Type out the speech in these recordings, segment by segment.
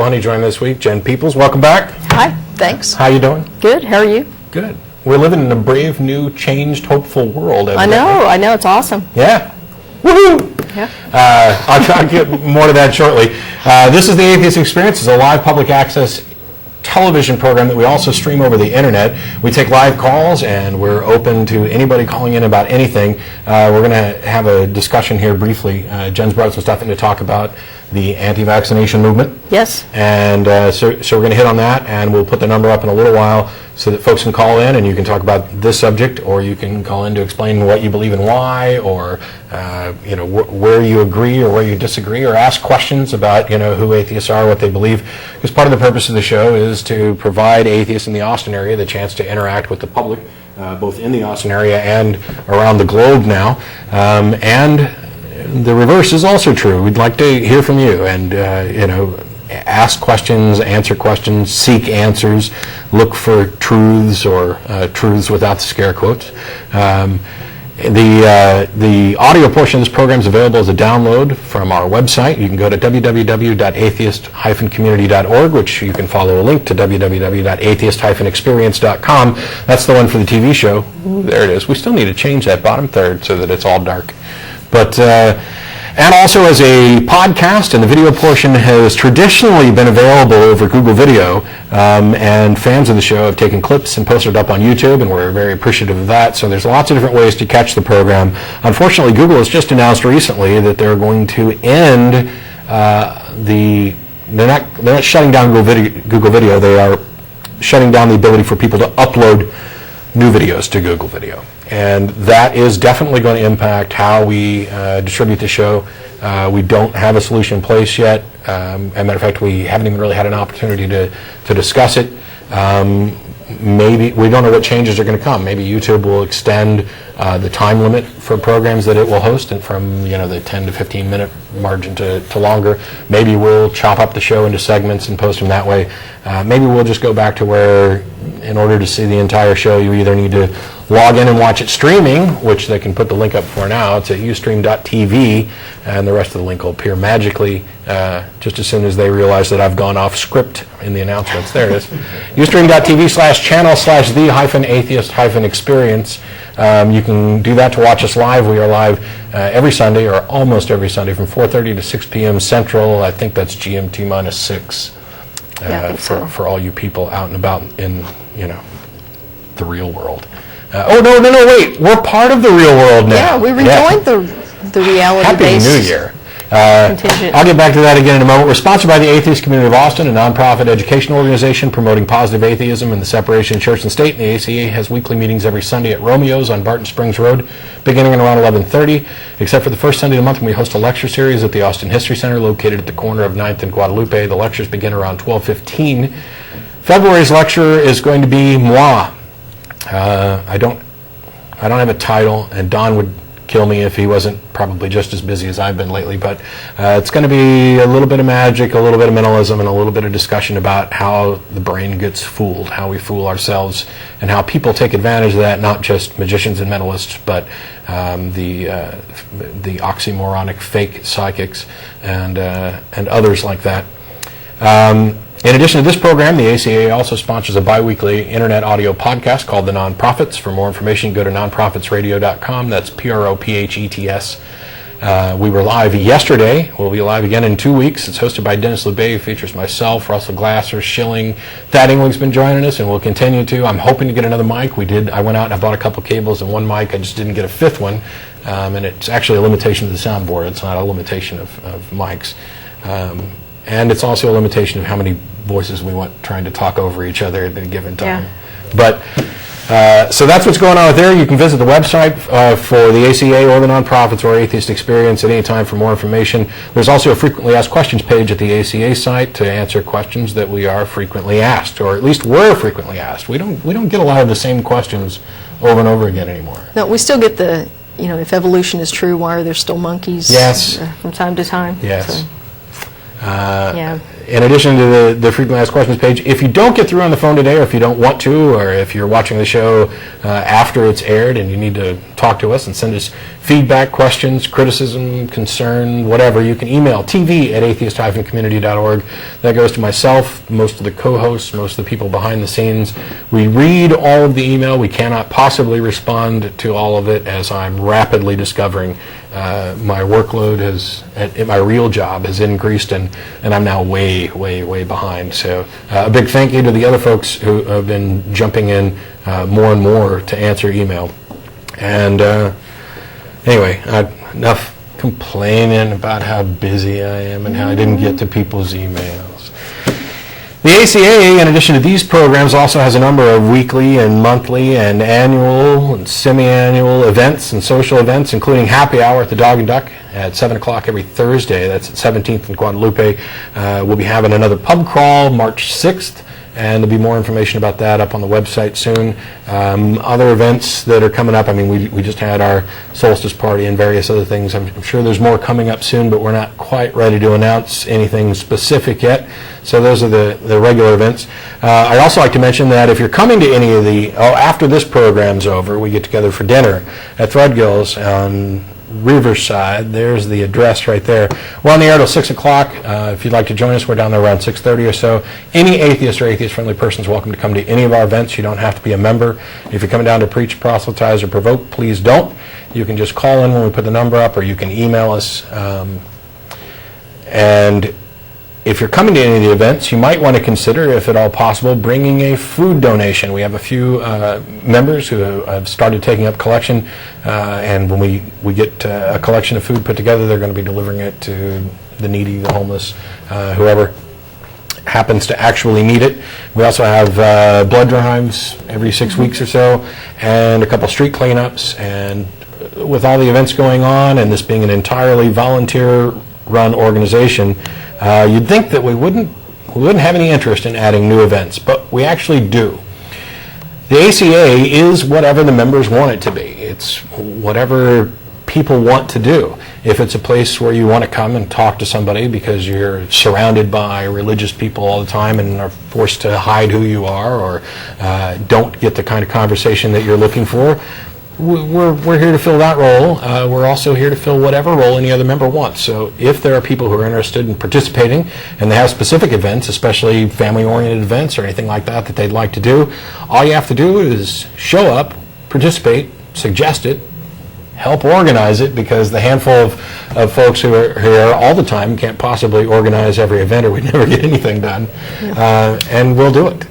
Dillahunty joined this week. Jen Peeples, welcome back. Hi, thanks. How you doing? Good, how are you? Good. We're living in a brave, new, changed, hopeful world. I know, it's awesome. Yeah. Woohoo! Yeah. I'll get more to that shortly. This is the Atheist Experience. It's a live public access television program that we also stream over the internet. We take live calls and we're open to anybody calling in about anything. We're going to have a discussion here briefly. Jen's brought some stuff in to talk about the anti-vaccination movement. Yes. And so we're going to hit on that, and we'll put the number up in a little while so that folks can call in and you can talk about this subject, or you can call in to explain what you believe and why, or where you agree or where you disagree, or ask questions about who atheists are, what they believe. Because part of the purpose of the show is to provide atheists in the Austin area the chance to interact with the public, both in the Austin area and around the globe now. And the reverse is also true. We'd like to hear from you and, ask questions, answer questions, seek answers, look for truths or truths without the scare quotes. The audio portion of this program is available as a download from our website. You can go to www.atheist-community.org, which you can follow a link to www.atheist-experience.com. That's the one for the TV show. Ooh, there it is. We still need to change that bottom third so that it's all dark. But and also as a podcast, and the video portion has traditionally been available over Google Video, and fans of the show have taken clips and posted it up on YouTube, and we're very appreciative of that. So there's lots of different ways to catch the program. Unfortunately, Google has just announced recently that they're going to end they're not shutting down Google Video. They are shutting down the ability for people to upload new videos to Google Video. And that is definitely going to impact how we distribute the show. We don't have a solution in place yet. As a matter of fact, we haven't even really had an opportunity to discuss it. Maybe we don't know what changes are going to come. Maybe YouTube will extend the time limit for programs that it will host, and from the 10 to 15 minute margin to longer. Maybe we'll chop up the show into segments and post them that way. Maybe we'll just go back to where, in order to see the entire show, you either need to log in and watch it streaming, which they can put the link up for now. It's at ustream.tv, and the rest of the link will appear magically just as soon as they realize that I've gone off script in the announcements. There it is. ustream.tv/channel/the-atheist-experience. You can do that to watch us live. We are live every Sunday, or almost every Sunday, from 4:30 to 6 p.m. Central. I think that's GMT minus 6 for all you people out and about in the real world. No, wait. We're part of the real world now. Yeah, we rejoined the reality-based. Happy New Year. I'll get back to that again in a moment. We're sponsored by the Atheist Community of Austin, a nonprofit education organization promoting positive atheism and the separation of church and state. And the ACA has weekly meetings every Sunday at Romeo's on Barton Springs Road, beginning at around 11:30, except for the first Sunday of the month when we host a lecture series at the Austin History Center, located at the corner of 9th and Guadalupe. The lectures begin around 12:15. February's lecture is going to be moi. I don't have a title, and Don would kill me if he wasn't probably just as busy as I've been lately, but it's going to be a little bit of magic, a little bit of mentalism, and a little bit of discussion about how the brain gets fooled, how we fool ourselves, and how people take advantage of that, not just magicians and mentalists, but the oxymoronic fake psychics and others like that. In addition to this program, the ACA also sponsors a bi-weekly internet audio podcast called The Nonprofits. For more information, go to nonprofitsradio.com. That's PROPHETS. We were live yesterday. We'll be live again in 2 weeks. It's hosted by Dennis LeBay, who features myself, Russell Glasser, Schilling. Thad Engling's been joining us, and we'll continue to. I'm hoping to get another mic. I went out and I bought a couple cables and one mic. I just didn't get a fifth one. And it's actually a limitation of the soundboard. It's not a limitation of mics. And it's also a limitation of how many voices we want trying to talk over each other at a given time. Yeah. But so that's what's going on there. You can visit the website for the ACA or the nonprofits or Atheist Experience at any time for more information. There's also a frequently asked questions page at the ACA site to answer questions that we are frequently asked, or at least were frequently asked. We don't get a lot of the same questions over and over again anymore. No, we still get the, if evolution is true, why are there still monkeys? Yes. From time to time. Yes. So. In addition to the frequently asked questions page, if you don't get through on the phone today, or if you don't want to, or if you're watching the show after it's aired and you need to talk talk to us and send us feedback, questions, criticism, concern, whatever, you can email tv@atheist-community.org. That goes to myself, most of the co-hosts, most of the people behind the scenes. We read all of the email. We cannot possibly respond to all of it, as I'm rapidly discovering my workload my real job has increased, and I'm now way behind. So a big thank you to the other folks who have been jumping in more and more to answer email. And anyway, enough complaining about how busy I am and how I didn't get to people's emails. The ACA, in addition to these programs, also has a number of weekly and monthly and annual and semi-annual events and social events, including Happy Hour at the Dog and Duck at 7 o'clock every Thursday. That's at 17th and Guadalupe. We'll be having another pub crawl March 6th. And there'll be more information about that up on the website soon. Other events that are coming up, I mean, we just had our solstice party and various other things. I'm sure there's more coming up soon, but we're not quite ready to announce anything specific yet. So those are the regular events. I'd also like to mention that if you're coming to any of after this program's over, we get together for dinner at Threadgill's on Riverside. There's the address right there. We're on the air till 6 o'clock. If you'd like to join us, we're down there around 6:30 or so. Any atheist or atheist-friendly person is welcome to come to any of our events. You don't have to be a member. If you're coming down to preach, proselytize, or provoke, please don't. You can just call in when we put the number up, or you can email us. And if you're coming to any of the events, you might want to consider, if at all possible, bringing a food donation. We have a few members who have started taking up collection, and when we get a collection of food put together, they're going to be delivering it to the needy, the homeless, whoever happens to actually need it. We also have blood drives every 6 weeks or so, and a couple street cleanups. And with all the events going on, and this being an entirely volunteer-run organization, you'd think that we wouldn't have any interest in adding new events, but we actually do. The ACA is whatever the members want it to be. It's whatever people want to do. If it's a place where you want to come and talk to somebody because you're surrounded by religious people all the time and are forced to hide who you are, or don't get the kind of conversation that you're looking for, we're here to fill that role. We're also here to fill whatever role any other member wants. So if there are people who are interested in participating and they have specific events, especially family-oriented events or anything like that they'd like to do, all you have to do is show up, participate, suggest it, help organize it, because the handful of folks who are here all the time can't possibly organize every event, or we'd never get anything done. And we'll do it.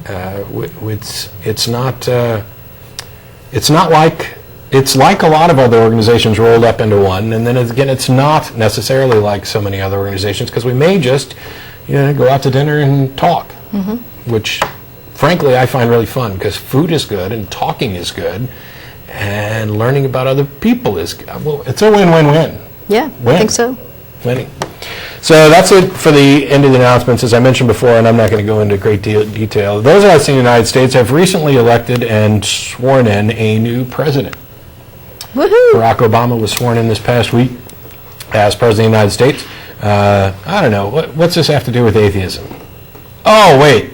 It's like a lot of other organizations rolled up into one, and then again, it's not necessarily like so many other organizations, because we may just go out to dinner and talk, which frankly I find really fun, because food is good and talking is good, and learning about other people is good. Well, it's a win-win-win. Yeah, I think so. Winning. So that's it for the end of the announcements. As I mentioned before, and I'm not going to go into great detail, those of us in the United States have recently elected and sworn in a new president. Woohoo! Barack Obama was sworn in this past week as President of the United States. I don't know. What's this have to do with atheism? Oh, wait.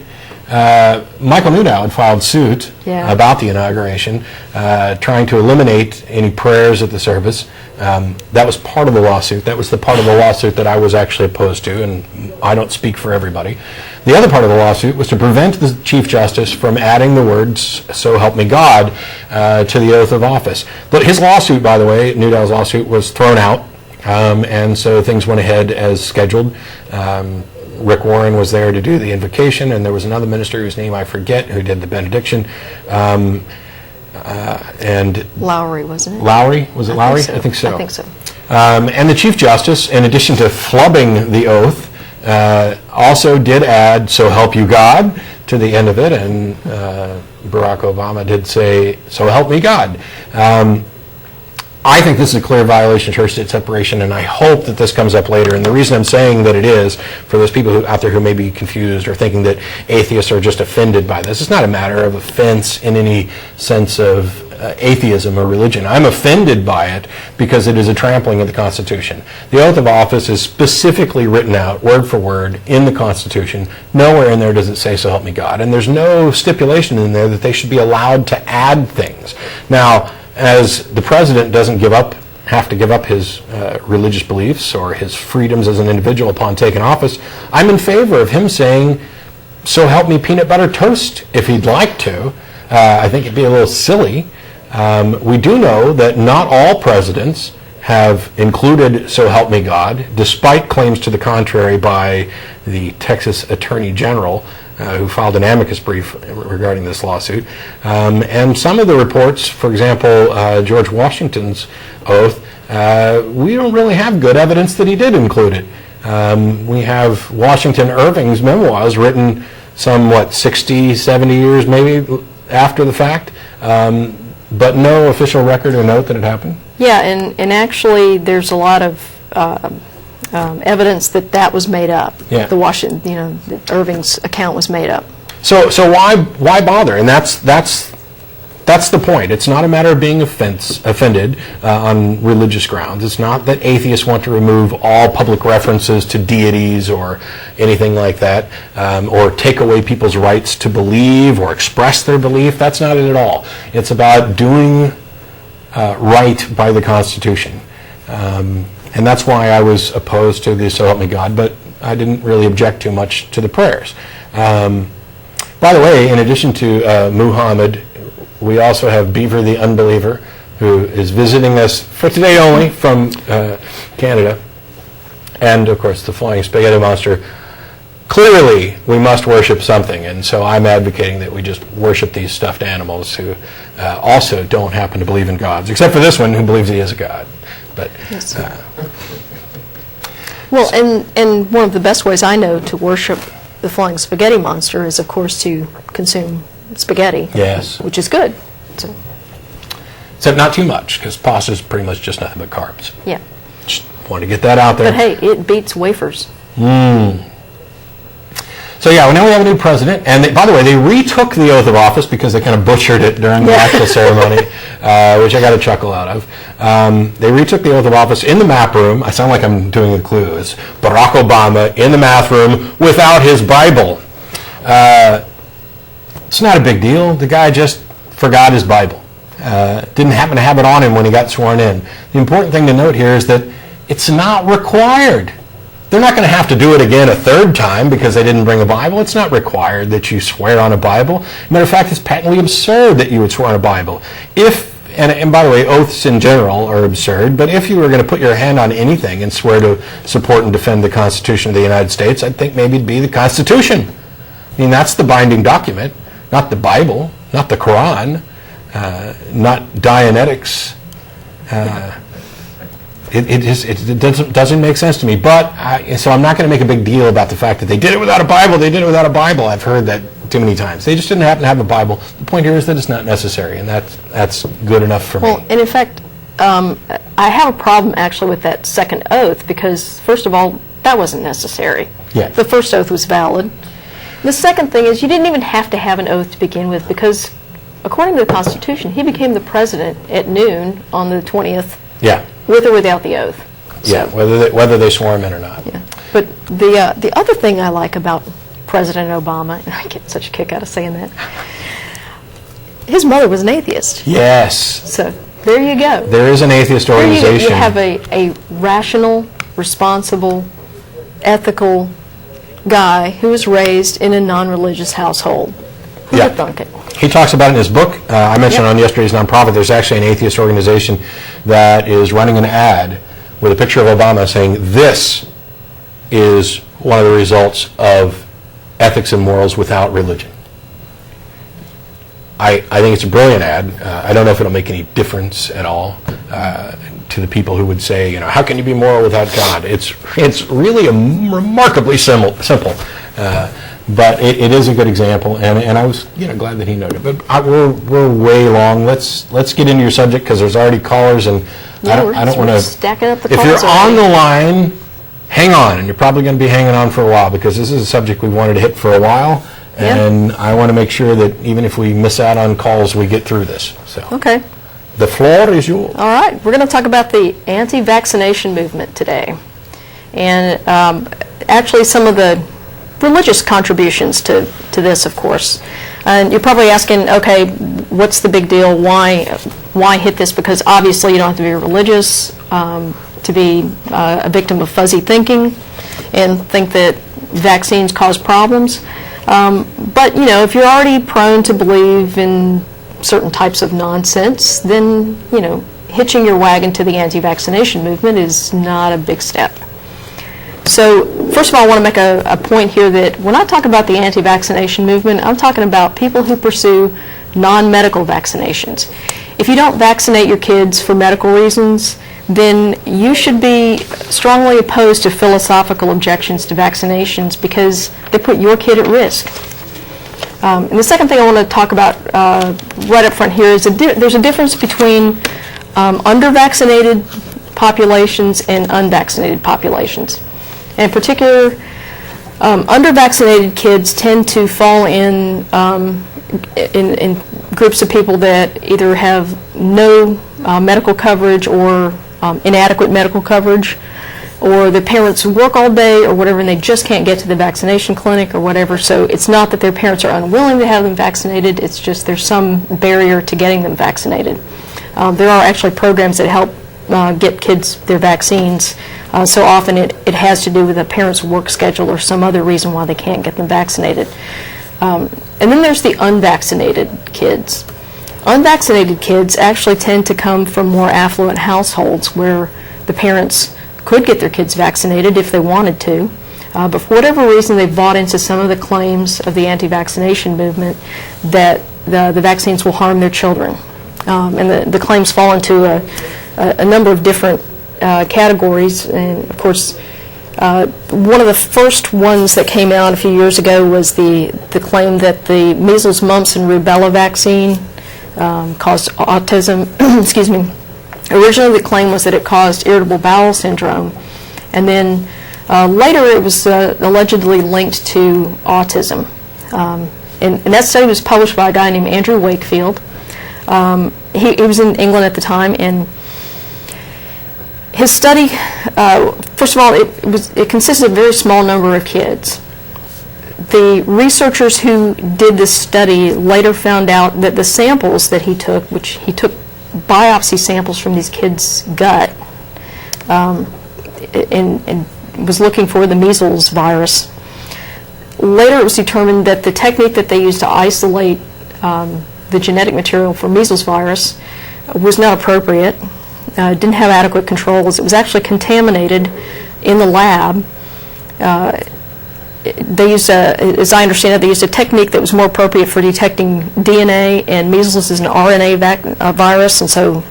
Michael Newdow had filed suit about the inauguration, trying to eliminate any prayers at the service. That was part of the lawsuit. That was the part of the lawsuit that I was actually opposed to, and I don't speak for everybody. The other part of the lawsuit was to prevent the Chief Justice from adding the words, "So help me God," to the oath of office. But his lawsuit, by the way, Newdow's lawsuit, was thrown out, and so things went ahead as scheduled. Rick Warren was there to do the invocation, and there was another minister whose name I forget who did the benediction. And Lowry, wasn't it? Lowry? Was it Lowry? I think so. And the Chief Justice, in addition to flubbing the oath, also did add, "So help you God," to the end of it, and Barack Obama did say, "So help me God." I think this is a clear violation of church-state separation, and I hope that this comes up later. And the reason I'm saying that it is, for those people out there who may be confused or thinking that atheists are just offended by this, it's not a matter of offense in any sense of atheism or religion. I'm offended by it because it is a trampling of the Constitution. The oath of office is specifically written out, word for word, in the Constitution. Nowhere in there does it say, "So help me God." And there's no stipulation in there that they should be allowed to add things. Now, as the president doesn't have to give up his religious beliefs or his freedoms as an individual upon taking office, I'm in favor of him saying, "So help me peanut butter toast," if he'd like to. I think it'd be a little silly. We do know that not all presidents have included "So help me God," despite claims to the contrary by the Texas Attorney General, who filed an amicus brief regarding this lawsuit. And some of the reports, for example, George Washington's oath, we don't really have good evidence that he did include it. We have Washington Irving's memoirs written some, 60, 70 years maybe after the fact, but no official record or note that it happened. Yeah, and actually there's a lot of evidence that was made up. Yeah. The Washington, Irving's account was made up. So why bother? And that's the point. It's not a matter of being offended on religious grounds. It's not that atheists want to remove all public references to deities or anything like that, or take away people's rights to believe or express their belief. That's not it at all. It's about doing right by the Constitution. And that's why I was opposed to the "So help me God," but I didn't really object too much to the prayers. By the way, in addition to Muhammad, we also have Beaver the Unbeliever, who is visiting us for today only from Canada. And, of course, the Flying Spaghetti Monster. Clearly, we must worship something, and so I'm advocating that we just worship these stuffed animals who also don't happen to believe in gods, except for this one who believes he is a god. But Yes. Well, and one of the best ways I know to worship the Flying Spaghetti Monster is, of course, to consume spaghetti. Yes. Which is good. So, except not too much, because pasta is pretty much just nothing but carbs. yeah. Just want to get that out there. But hey, it beats wafers. So yeah, well, now we have a new president, and by the way, they retook the oath of office because they kind of butchered it during the actual ceremony, which I got a chuckle out of. They retook the oath of office in the map room. I sound like I'm doing the clue. It's Barack Obama in the math room without his Bible. It's not a big deal. The guy just forgot his Bible. Didn't happen to have it on him when he got sworn in. The important thing to note here is that it's not required. They're not going to have to do it again a third time because they didn't bring a Bible. It's not required that you swear on a Bible. Matter of fact, it's patently absurd that you would swear on a Bible. And by the way, oaths in general are absurd, but if you were going to put your hand on anything and swear to support and defend the Constitution of the United States, I'd think maybe it'd be the Constitution. I mean, that's the binding document, not the Bible, not the Quran, not Dianetics. It doesn't make sense to me. But so I'm not going to make a big deal about the fact that they did it without a Bible. They did it without a Bible. I've heard that too many times. They just didn't happen to have a Bible. The point here is that it's not necessary, and that's good enough for me. Well, and in fact, I have a problem actually with that second oath because, first of all, that wasn't necessary. Yeah. The first oath was valid. The second thing is you didn't even have to have an oath to begin with because, according to the Constitution, he became the president at noon on the 20th. Yeah. With or without the oath. Yeah, So, whether they swore him in or not. yeah. But the other thing I like about President Obama, and I get such a kick out of saying that, his mother was an atheist. Yes. So there you go. There is an atheist There organization. you have a rational, responsible, ethical guy who was raised in a non-religious household. Who would have thunk it? He talks about it in his book. I mentioned on yesterday's nonprofit, there's actually an atheist organization that is running an ad with a picture of Obama saying, "This is one of the results of ethics and morals without religion." I think it's a brilliant ad. I don't know if it'll make any difference at all to the people who would say, how can you be moral without God? It's really a remarkably simple. But it is a good example, and I was glad that he noted it. But we're way long. Let's get into your subject because there's already callers, and I don't want to stacking up the If calls you're already. on the line, hang on, and you're probably going to be hanging on for a while because this is a subject we wanted to hit for a while, and I want to make sure that even if we miss out on calls, we get through this. So Okay. the floor is yours. All right. We're going to talk about the Anti-Vaccination Movement today. And actually some of the religious contributions to this, of course. And you're probably asking, okay, what's the big deal? Why why hit this? Because obviously you don't have to be religious to be a victim of fuzzy thinking and think that vaccines cause problems. But, you know, if you're already prone to believe in certain types of nonsense, then, you know, hitching your wagon to the anti-vaccination movement is not a big step. So, first of all, I want to make a point here that when I talk about the anti-vaccination movement, I'm talking about people who pursue non-medical vaccinations. If you don't vaccinate your kids for medical reasons, then you should be strongly opposed to philosophical objections to vaccinations because they put your kid at risk. And the second thing I want to talk about right up front here is there's a difference between under-vaccinated populations and unvaccinated populations. And in particular, under-vaccinated kids tend to fall in groups of people that either have no medical coverage or inadequate medical coverage, or the parents work all day or whatever and they just can't get to the vaccination clinic or whatever. So it's not that their parents are unwilling to have them vaccinated, it's just there's some barrier to getting them vaccinated. There are actually programs that help get kids their vaccines. So often it has to do with a parent's work schedule or some other reason why they can't get them vaccinated. And then there's the unvaccinated kids. Unvaccinated kids actually tend to come from more affluent households where the parents could get their kids vaccinated if they wanted to, but for whatever reason they've bought into some of the claims of the anti-vaccination movement that the vaccines will harm their children. And the claims fall into a number of different categories, and of course one of the first ones that came out a few years ago was the claim that the measles, mumps, and rubella vaccine caused autism. Excuse me. Originally the claim was that it caused irritable bowel syndrome, and then later it was allegedly linked to autism. And that study was published by a guy named Andrew Wakefield. He was in England at the time, and his study, first of all, it consisted of a very small number of kids. The researchers who did this study later found out that the samples that he took, which he took biopsy samples from these kids' gut, and was looking for the measles virus. Later it was determined that the technique that they used to isolate the genetic material for measles virus was not appropriate, didn't have adequate controls. It was actually contaminated in the lab. They used, as I understand it, they used a technique that was more appropriate for detecting DNA, and measles is an RNA virus, and so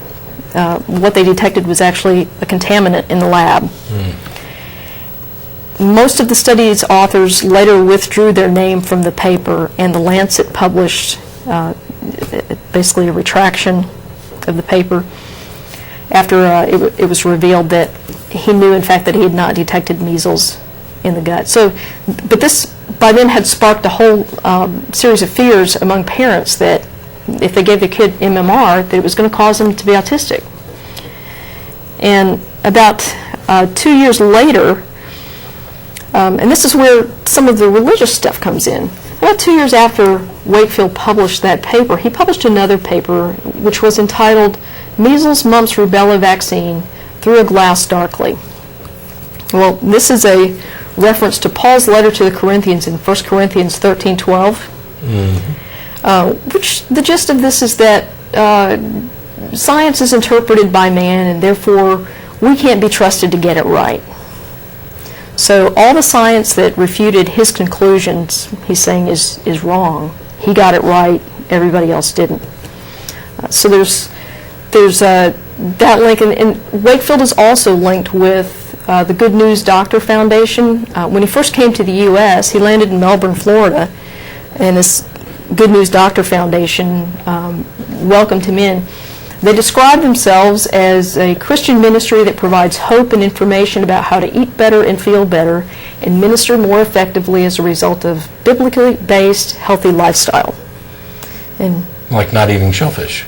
what they detected was actually a contaminant in the lab. Most of the study's authors later withdrew their name from the paper, and the Lancet published basically a retraction of the paper after it was revealed that he knew, in fact, that he had not detected measles in the gut. So, but this by then had sparked a whole series of fears among parents that if they gave their kid MMR, that it was going to cause them to be autistic. And about 2 years later, and this is where some of the religious stuff comes in. About 2 years after Wakefield published that paper, he published another paper which was entitled Measles, Mumps, Rubella Vaccine Through a Glass Darkly. Well, this is a reference to Paul's letter to the Corinthians in 1 Corinthians 13:12, which the gist of this is that science is interpreted by man, and therefore we can't be trusted to get it right. So all the science that refuted his conclusions, he's saying, is wrong. He got it right, everybody else didn't. So there's that link, and Wakefield is also linked with the Good News Doctor Foundation. When he first came to the U.S., he landed in Melbourne, Florida, and this Good News Doctor Foundation welcomed him in. They describe themselves as a Christian ministry that provides hope and information about how to eat better and feel better and minister more effectively as a result of biblically based healthy lifestyle. And like not eating shellfish.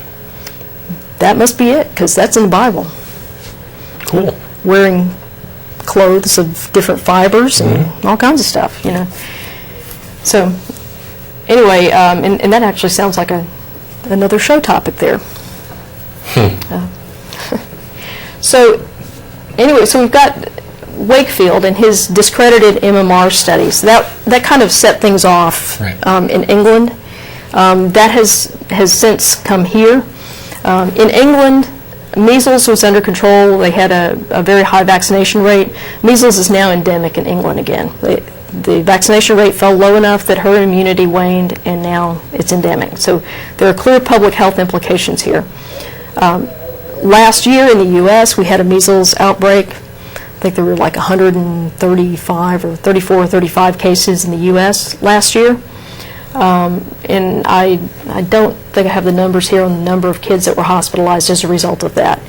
That must be it, because that's in the Bible. Cool. Wearing clothes of different fibers and all kinds of stuff, you know. So anyway, and that actually sounds like another show topic there. So anyway, so we've got Wakefield and his discredited MMR studies. That kind of set things off in England. That has since come here. In England, measles was under control. They had a very high vaccination rate. Measles is now endemic in England again. The vaccination rate fell low enough that herd immunity waned, and now it's endemic. So there are clear public health implications here. Last year in the U.S., we had a measles outbreak. I think there were like 135 or 34 or 35 cases in the U.S. last year. And I don't think I have the numbers here on the number of kids that were hospitalized as a result of that.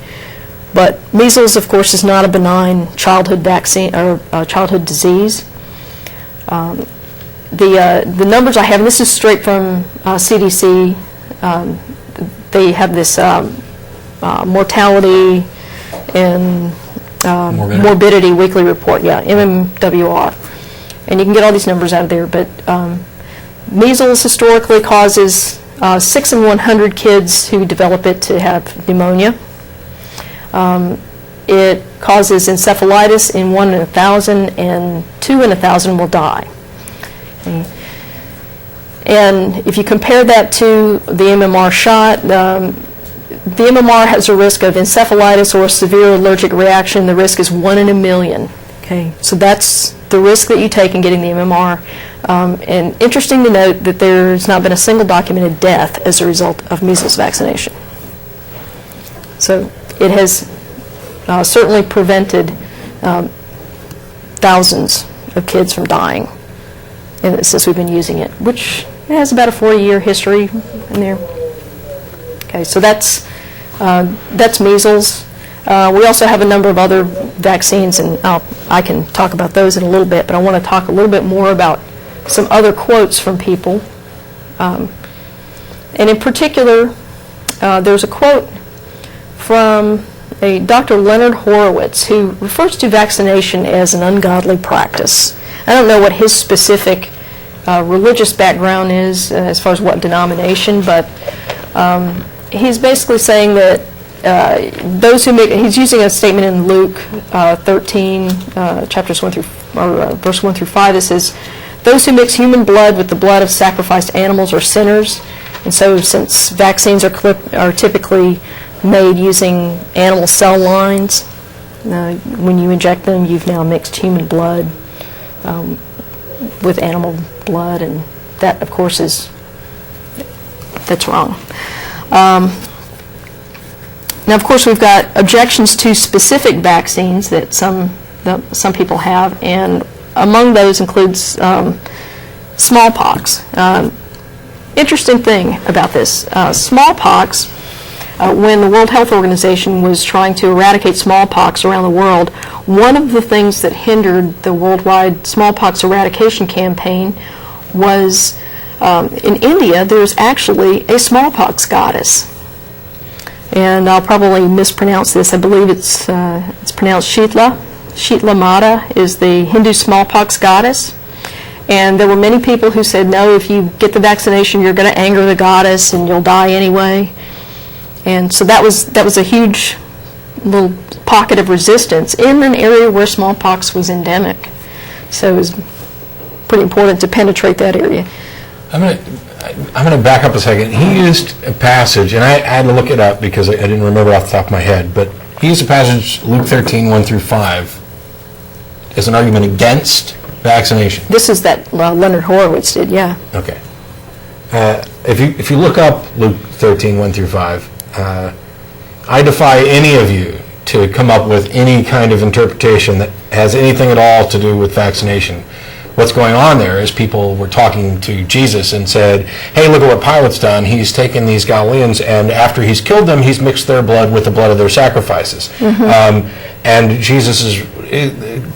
But measles, of course, is not a benign childhood vaccine or childhood disease. The numbers I have, and this is straight from CDC, they have this mortality and morbidity weekly report, MMWR. And you can get all these numbers out of there, but measles historically causes 6 in 100 kids who develop it to have pneumonia. It causes encephalitis in 1 in 1,000, and 2 in 1,000 will die. Okay. And if you compare that to the MMR shot, the MMR has a risk of encephalitis or a severe allergic reaction. The risk is 1 in a million. Okay, so that's the risk that you take in getting the MMR. And interesting to note that there's not been a single documented death as a result of measles vaccination. So it has certainly prevented thousands of kids from dying since we've been using it, which has about a 40-year history in there. Okay, so that's measles. We also have a number of other vaccines, and I can talk about those in a little bit, but I want to talk a little bit more about some other quotes from people. And in particular, there's a quote from a Dr. Leonard Horowitz, who refers to vaccination as an ungodly practice. I don't know what his specific religious background is as far as what denomination, but he's basically saying that those who make, he's using a statement in Luke 13, chapters 1 through, or verse 1 through 5, that says, "Those who mix human blood with the blood of sacrificed animals are sinners." And so since vaccines are typically made using animal cell lines, when you inject them, you've now mixed human blood with animal blood, and that, of course, that's wrong. Now, of course, we've got objections to specific vaccines that some people have, and among those includes smallpox. Interesting thing about this, smallpox, when the World Health Organization was trying to eradicate smallpox around the world, one of the things that hindered the worldwide smallpox eradication campaign was in India, there's actually a smallpox goddess. And I'll probably mispronounce this. I believe it's pronounced Shitla. Shitla Mata is the Hindu smallpox goddess. And there were many people who said, no, if you get the vaccination, you're going to anger the goddess and you'll die anyway. And so that was a huge little pocket of resistance in an area where smallpox was endemic. So it was pretty important to penetrate that area. I'm going to back up a second. He used a passage, and I had to look it up because I didn't remember off the top of my head, but he used a passage, Luke 13, 1 through 5, as an argument against vaccination. This is that Leonard Horowitz did, yeah. Okay. If you look up Luke 13, 1 through 5, I defy any of you to come up with any kind of interpretation that has anything at all to do with vaccination. What's going on there is people were talking to Jesus and said, hey, look at what Pilate's done. He's taken these Galileans, and after he's killed them, he's mixed their blood with the blood of their sacrifices. Mm-hmm. And Jesus'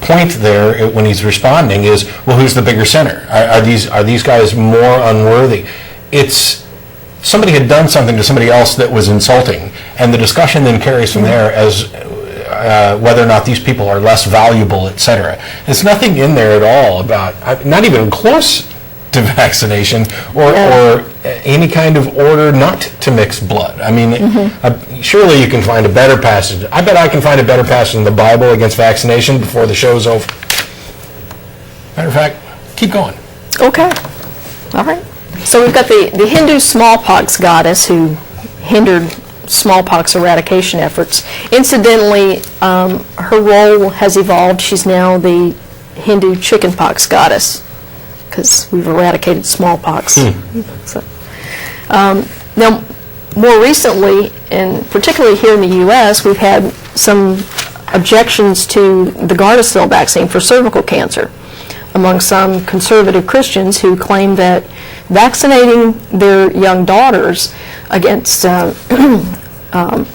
point there, when he's responding, is, well, who's the bigger sinner? Are these guys more unworthy? It's somebody had done something to somebody else that was insulting, and the discussion then carries from there as whether or not these people are less valuable, etc. There's nothing in there at all about, not even close to vaccination, or any kind of order not to mix blood. I mean, surely you can find a better passage. I bet I can find a better passage in the Bible against vaccination before the show's over. Matter of fact, keep going. Okay. All right. So we've got the Hindu smallpox goddess who hindered smallpox eradication efforts. Incidentally, her role has evolved. She's now the Hindu chickenpox goddess because we've eradicated smallpox. So, now, more recently, and particularly here in the U.S., we've had some objections to the Gardasil vaccine for cervical cancer among some conservative Christians who claim that vaccinating their young daughters against a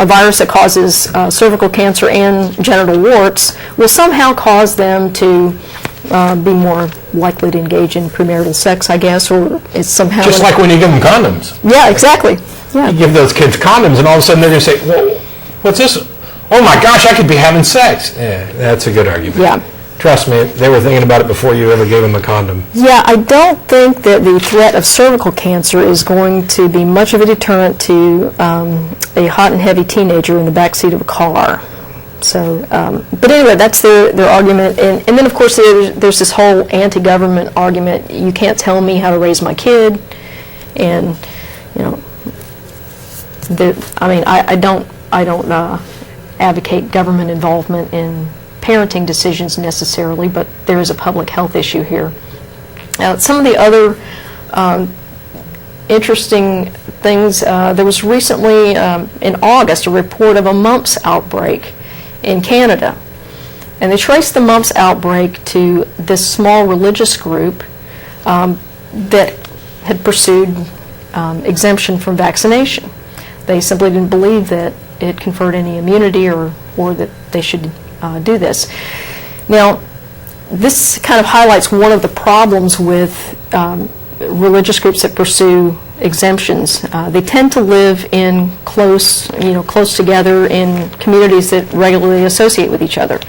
virus that causes cervical cancer and genital warts will somehow cause them to be more likely to engage in premarital sex, I guess, or it's somehow... Just like when you give them condoms. Yeah, exactly. Yeah. You give those kids condoms, and all of a sudden they're going to say, whoa, what's this? Oh my gosh, I could be having sex. Yeah, that's a good argument. Yeah. Trust me, they were thinking about it before you ever gave them a condom. Yeah, I don't think that the threat of cervical cancer is going to be much of a deterrent to a hot and heavy teenager in the backseat of a car. So, but anyway, that's their argument. And then, of course, there's this whole anti-government argument. You can't tell me how to raise my kid. And, you know, I don't advocate government involvement in parenting decisions necessarily, but there is a public health issue here. Some of the other interesting things, there was recently in August a report of a mumps outbreak in Canada. And they traced the mumps outbreak to this small religious group that had pursued exemption from vaccination. They simply didn't believe that it conferred any immunity or that they should do this. Now, this kind of highlights one of the problems with religious groups that pursue exemptions. They tend to live in close together in communities that regularly associate with each other.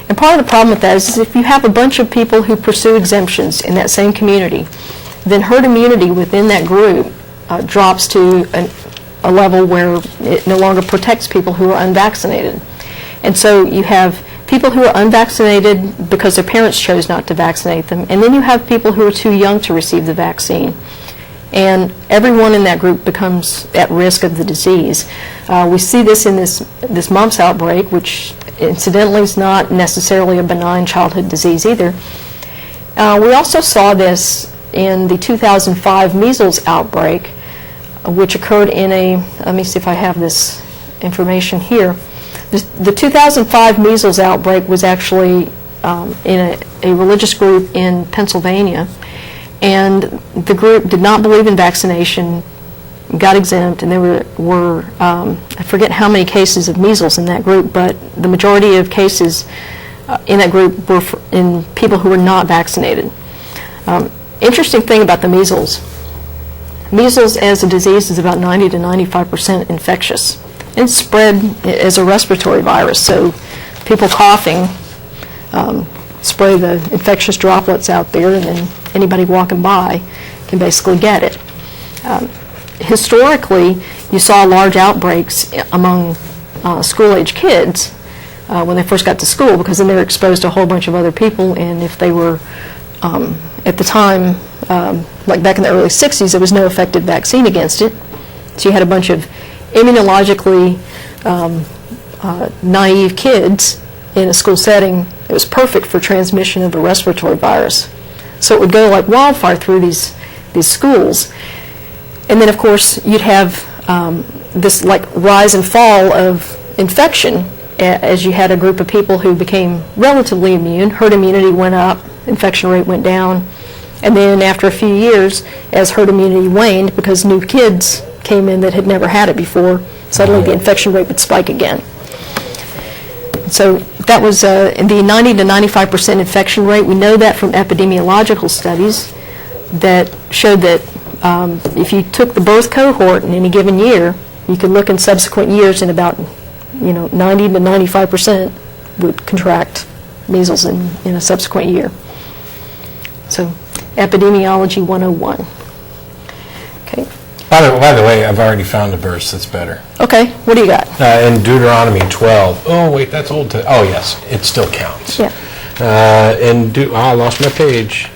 And part of the problem with that is if you have a bunch of people who pursue exemptions in that same community, then herd immunity within that group drops to a level where it no longer protects people who are unvaccinated. And so you have people who are unvaccinated because their parents chose not to vaccinate them, and then you have people who are too young to receive the vaccine. And everyone in that group becomes at risk of the disease. We see this in this mumps outbreak, which incidentally is not necessarily a benign childhood disease either. We also saw this in the 2005 measles outbreak, which occurred in let me see if I have this information here. The 2005 measles outbreak was actually in a religious group in Pennsylvania, and the group did not believe in vaccination, got exempt, and there were I forget how many cases of measles in that group, but the majority of cases in that group were in people who were not vaccinated. Interesting thing about the measles as a disease is about 90 to 95% infectious. It's spread as a respiratory virus, so people coughing spray the infectious droplets out there, and then anybody walking by can basically get it. Historically, you saw large outbreaks among school-age kids when they first got to school, because then they were exposed to a whole bunch of other people, and if they were, at the time, like back in the early 60s, there was no effective vaccine against it, so you had a bunch of immunologically naive kids in a school setting. It was perfect for transmission of a respiratory virus. So it would go like wildfire through these schools. And then, of course, you'd have this like rise and fall of infection as you had a group of people who became relatively immune. Herd immunity went up, infection rate went down. And then after a few years, as herd immunity waned, because new kids came in that had never had it before, suddenly the infection rate would spike again. So that was in the 90 to 95% infection rate. We know that from epidemiological studies that showed that if you took the birth cohort in any given year, you could look in subsequent years and about 90 to 95% would contract measles in a subsequent year. So Epidemiology 101. Okay. By the way, I've already found a verse that's better. Okay, what do you got? In Deuteronomy 12. Oh, wait, that's old. Oh, yes, it still counts. Yeah. I lost my page.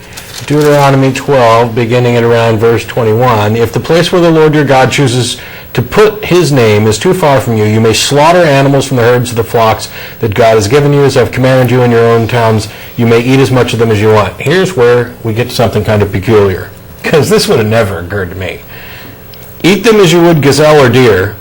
Deuteronomy 12, beginning at around verse 21. If the place where the Lord your God chooses to put his name is too far from you, you may slaughter animals from the herds of the flocks that God has given you, as I've commanded you in your own towns. You may eat as much of them as you want. Here's where we get to something kind of peculiar, because this would have never occurred to me. Eat them as you would gazelle or deer.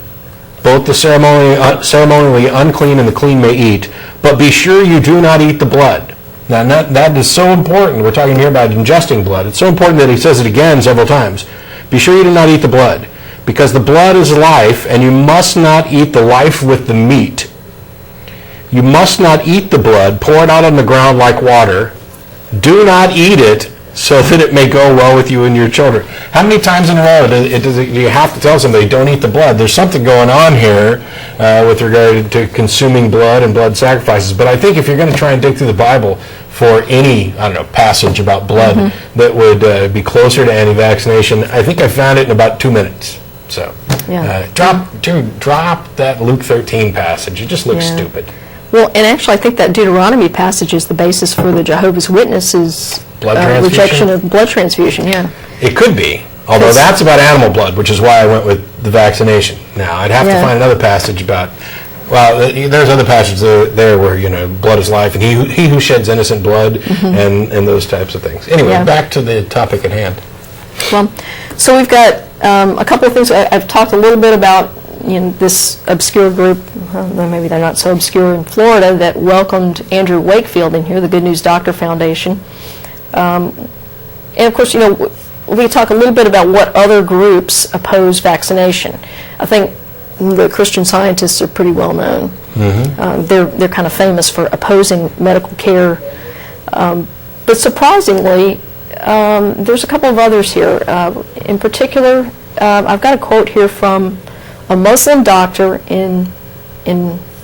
Both the ceremonially unclean and the clean may eat, but be sure you do not eat the blood. Now, that is so important. We're talking here about ingesting blood. It's so important that he says it again several times. Be sure you do not eat the blood, because the blood is life, and you must not eat the life with the meat. You must not eat the blood. Pour it out on the ground like water. Do not eat it, so that it may go well with you and your children. How many times in a row do you have to tell somebody, don't eat the blood? There's something going on here with regard to consuming blood and blood sacrifices. But I think if you're going to try and dig through the Bible for any, passage about blood that would be closer to anti-vaccination, I think I found it in about 2 minutes. So drop that Luke 13 passage. It just looks stupid. Well, and actually I think that Deuteronomy passage is the basis for the Jehovah's Witnesses' rejection of blood transfusion, It could be, although that's about animal blood, which is why I went with the vaccination. Now, I'd have to find another passage about, there's other passages there where, blood is life, and he who sheds innocent blood, and those types of things. Anyway, back to the topic at hand. Well, so we've got a couple of things. I've talked a little bit about this obscure group, maybe they're not so obscure, in Florida that welcomed Andrew Wakefield in here, the Good News Doctor Foundation. And of course, we talk a little bit about what other groups oppose vaccination. I think the Christian Scientists are pretty well known. They're kind of famous for opposing medical care. But surprisingly, there's a couple of others here. In particular, I've got a quote here from a Muslim doctor in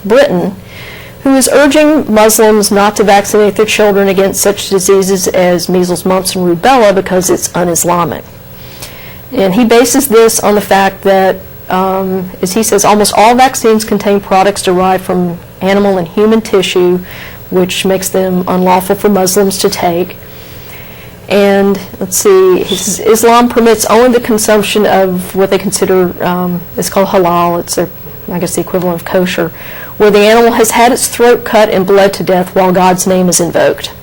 Britain who is urging Muslims not to vaccinate their children against such diseases as measles, mumps, and rubella because it's un-Islamic. And he bases this on the fact that, as he says, almost all vaccines contain products derived from animal and human tissue, which makes them unlawful for Muslims to take. And let's see, he says, Islam permits only the consumption of what they consider, it's called halal, it's I guess the equivalent of kosher, where the animal has had its throat cut and bled to death while God's name is invoked.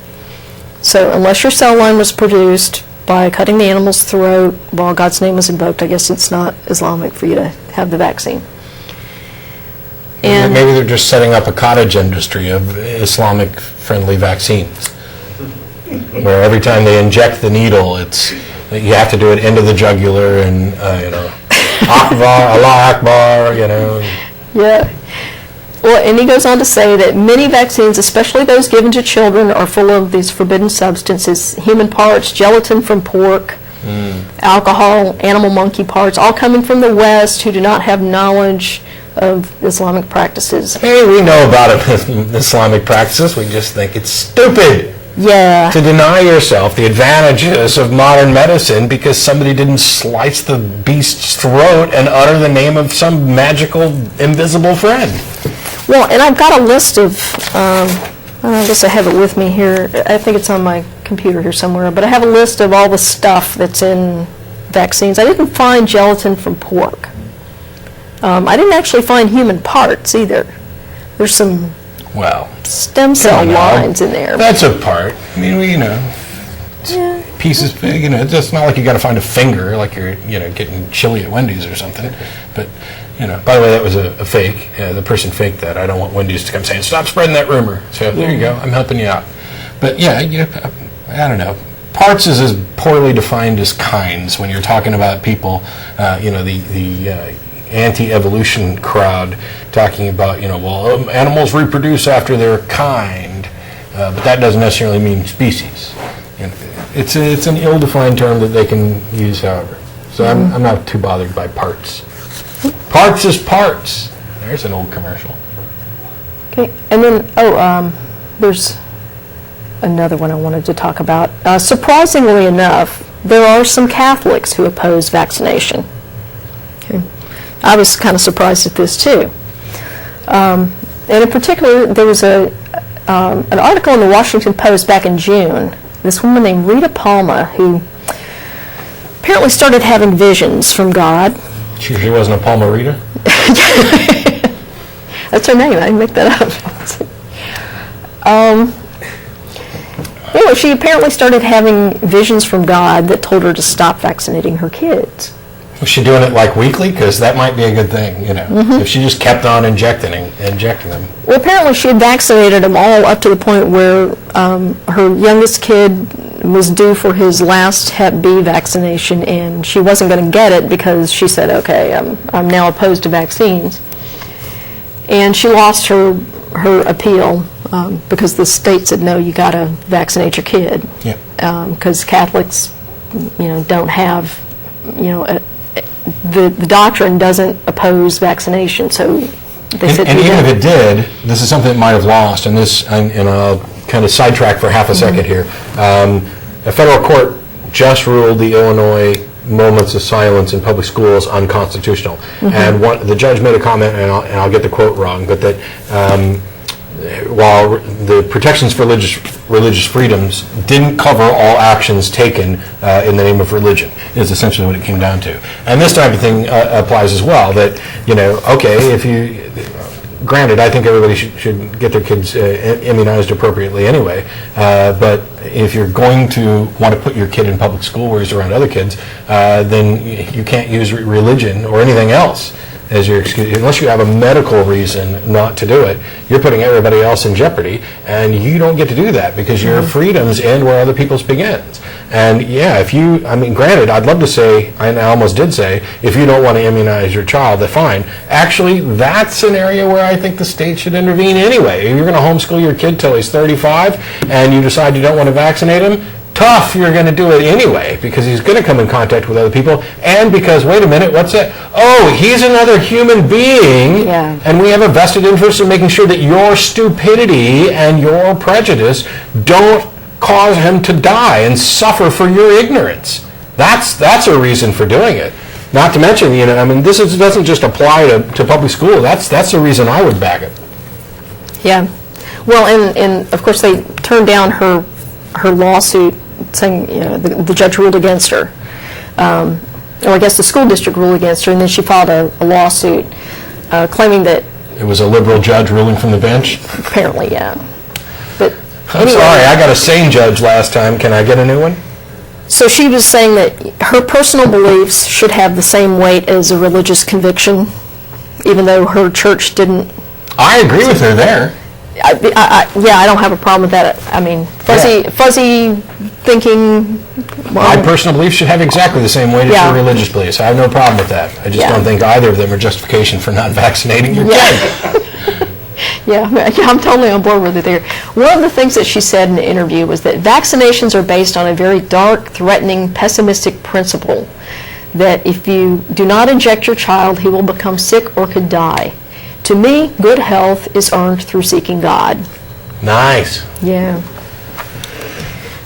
So unless your cell line was produced by cutting the animal's throat while God's name was invoked, I guess it's not Islamic for you to have the vaccine. And maybe they're just setting up a cottage industry of Islamic-friendly vaccines, where every time they inject the needle, you have to do it into the jugular, and Akbar, Allah Akbar, Yeah. Well, and he goes on to say that many vaccines, especially those given to children, are full of these forbidden substances: human parts, gelatin from pork, alcohol, animal monkey parts, all coming from the West, who do not have knowledge of Islamic practices. Hey, we know about Islamic practices. We just think it's stupid. Yeah. To deny yourself the advantages of modern medicine because somebody didn't slice the beast's throat and utter the name of some magical, invisible friend. Well, and I've got a list of, I guess I have it with me here. I think it's on my computer here somewhere, but I have a list of all the stuff that's in vaccines. I didn't find gelatin from pork. I didn't actually find human parts either. There's some stem cell lines in there. That's a part. I mean, pieces, it's not like you got to find a finger like you're, getting chili at Wendy's or something. But, by the way, that was a fake. The person faked that. I don't want Wendy's to come saying, stop spreading that rumor. So there you go. I'm helping you out. But I don't know. Parts is as poorly defined as kinds when you're talking about people, the anti-evolution crowd talking about, animals reproduce after their kind, but that doesn't necessarily mean species. It's an ill-defined term that they can use, however. So I'm not too bothered by parts. Parts is parts. There's an old commercial. Okay, and then, there's another one I wanted to talk about. Surprisingly enough, there are some Catholics who oppose vaccination. Okay. I was kind of surprised at this too. And in particular, there was an article in the Washington Post back in June. This woman named Rita Palma, who apparently started having visions from God. She wasn't a Palmarita? That's her name. I didn't make that up. Anyway, she apparently started having visions from God that told her to stop vaccinating her kids. Was she doing it like weekly? Because that might be a good thing, if she just kept on injecting them. Well, apparently she had vaccinated them all up to the point where her youngest kid was due for his last Hep B vaccination, and she wasn't going to get it because she said, okay, I'm now opposed to vaccines. And she lost her appeal because the state said, no, you got to vaccinate your kid. Because Catholics, don't have, the doctrine doesn't oppose vaccination, so they said. And even if it did, this is something that might have lost, and I'll kind of sidetrack for half a second here. A federal court just ruled the Illinois moments of silence in public schools unconstitutional. And the judge made a comment, and I'll get the quote wrong, but that while the protections for religious freedoms didn't cover all actions taken in the name of religion, is essentially what it came down to. And this type of thing applies as well, that, okay, if you... Granted, I think everybody should get their kids immunized appropriately anyway, but if you're going to want to put your kid in public school where he's around other kids, then you can't use religion or anything else as your excuse. Unless you have a medical reason not to do it, you're putting everybody else in jeopardy, and you don't get to do that because your freedoms end where other people's begins. And yeah, granted, I'd love to say, and I almost did say, if you don't want to immunize your child, then fine. Actually, that's an area where I think the state should intervene anyway. If you're going to homeschool your kid till he's 35 and you decide you don't want to vaccinate him, tough, you're going to do it anyway because he's going to come in contact with other people, and because, wait a minute, what's that? Oh, he's another human being, and we have a vested interest in making sure that your stupidity and your prejudice don't cause him to die and suffer for your ignorance. That's a reason for doing it. Not to mention, this doesn't just apply to public school. That's the reason I would back it. Yeah. Well, and of course they turned down her lawsuit saying, the judge ruled against her. Or I guess the school district ruled against her, and then she filed a lawsuit claiming that... It was a liberal judge ruling from the bench? Apparently, yeah. But I'm sorry, I got a sane judge last time. Can I get a new one? So she was saying that her personal beliefs should have the same weight as a religious conviction, even though her church didn't... I agree with her there. I don't have a problem with that. I mean, fuzzy thinking... My personal beliefs should have exactly the same weight as your religious beliefs. I have no problem with that. I just don't think either of them are justification for not vaccinating your kid. I'm totally on board with it there. One of the things that she said in the interview was that vaccinations are based on a very dark, threatening, pessimistic principle that if you do not inject your child, he will become sick or could die. To me, good health is earned through seeking God. Nice. Yeah.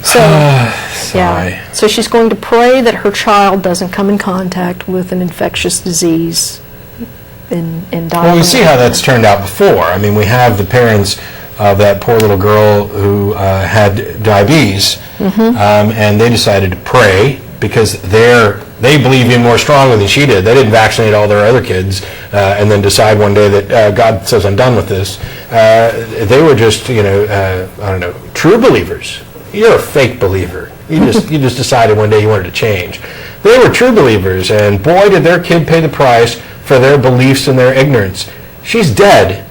So she's going to pray that her child doesn't come in contact with an infectious disease and die. Well, we see how that's turned out before. I mean, we have the parents of that poor little girl who had diabetes, and they decided to pray because they believe even more strongly than she did. They didn't vaccinate all their other kids and then decide one day that God says I'm done with this. They were just, true believers. You're a fake believer. You just decided one day you wanted to change. They were true believers, and boy, did their kid pay the price for their beliefs and their ignorance. She's dead.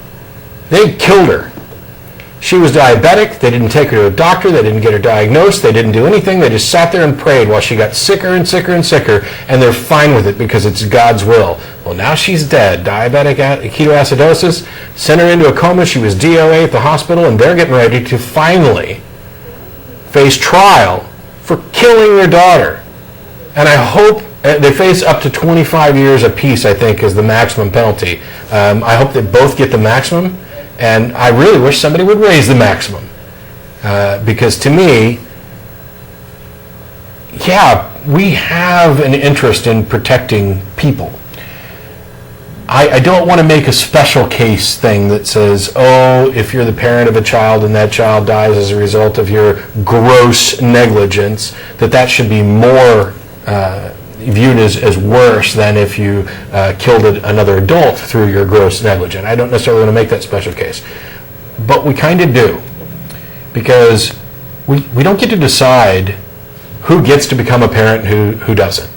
They killed her. She was diabetic. They didn't take her to a doctor. They didn't get her diagnosed. They didn't do anything. They just sat there and prayed while she got sicker and sicker and sicker, and they're fine with it because it's God's will. Well, now she's dead. Diabetic ketoacidosis, sent her into a coma. She was DOA at the hospital, and they're getting ready to finally face trial for killing their daughter. And I hope they face up to 25 years apiece, I think, is the maximum penalty. I hope they both get the maximum, and I really wish somebody would raise the maximum. Because to me, yeah, we have an interest in protecting people. I don't want to make a special case thing that says, oh, if you're the parent of a child and that child dies as a result of your gross negligence, that should be more viewed as worse than if you killed another adult through your gross negligence. I don't necessarily want to make that special case. But we kind of do. Because we don't get to decide who gets to become a parent and who doesn't.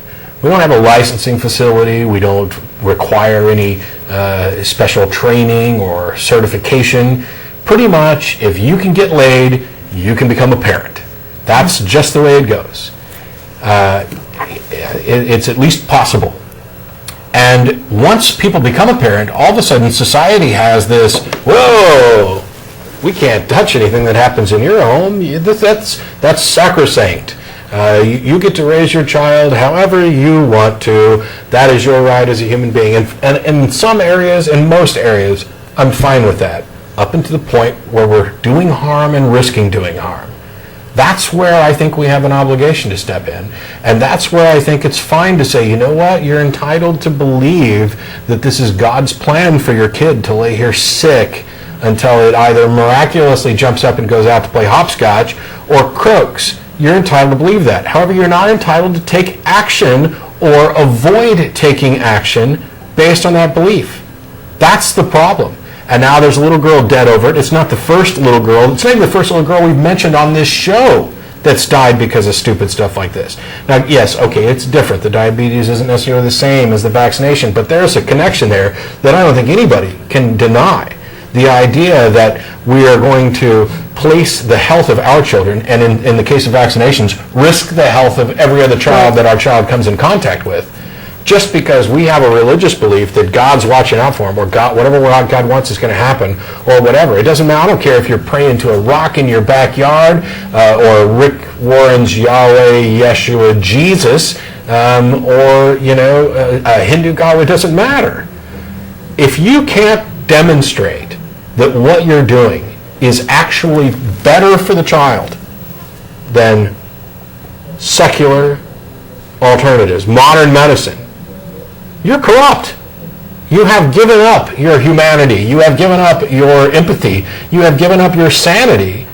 We don't have a licensing facility. We don't require any special training or certification. Pretty much, if you can get laid, you can become a parent. That's just the way it goes. It's at least possible. And once people become a parent, all of a sudden society has this, whoa, we can't touch anything that happens in your home. That's sacrosanct. You get to raise your child however you want to. That is your right as a human being. And in some areas, in most areas, I'm fine with that, up until the point where we're doing harm and risking doing harm. That's where I think we have an obligation to step in. And that's where I think it's fine to say, you know what, you're entitled to believe that this is God's plan for your kid to lay here sick until it either miraculously jumps up and goes out to play hopscotch or croaks. You're entitled to believe that. However, you're not entitled to take action or avoid taking action based on that belief. That's the problem. And now there's a little girl dead over it. It's not the first little girl. It's not even the first little girl we've mentioned on this show that's died because of stupid stuff like this. Now, yes, okay, it's different. The diabetes isn't necessarily the same as the vaccination, but there's a connection there that I don't think anybody can deny. The idea that we are going to place the health of our children, and in the case of vaccinations, risk the health of every other child that our child comes in contact with, just because we have a religious belief that God's watching out for them, or God, whatever God wants is going to happen, or whatever. It doesn't matter. I don't care if you're praying to a rock in your backyard, or Rick Warren's Yahweh, Yeshua, Jesus, or a Hindu God. It doesn't matter. If you can't demonstrate that what you're doing is actually better for the child than secular alternatives, modern medicine, you're corrupt. You have given up your humanity. You have given up your empathy. You have given up your sanity.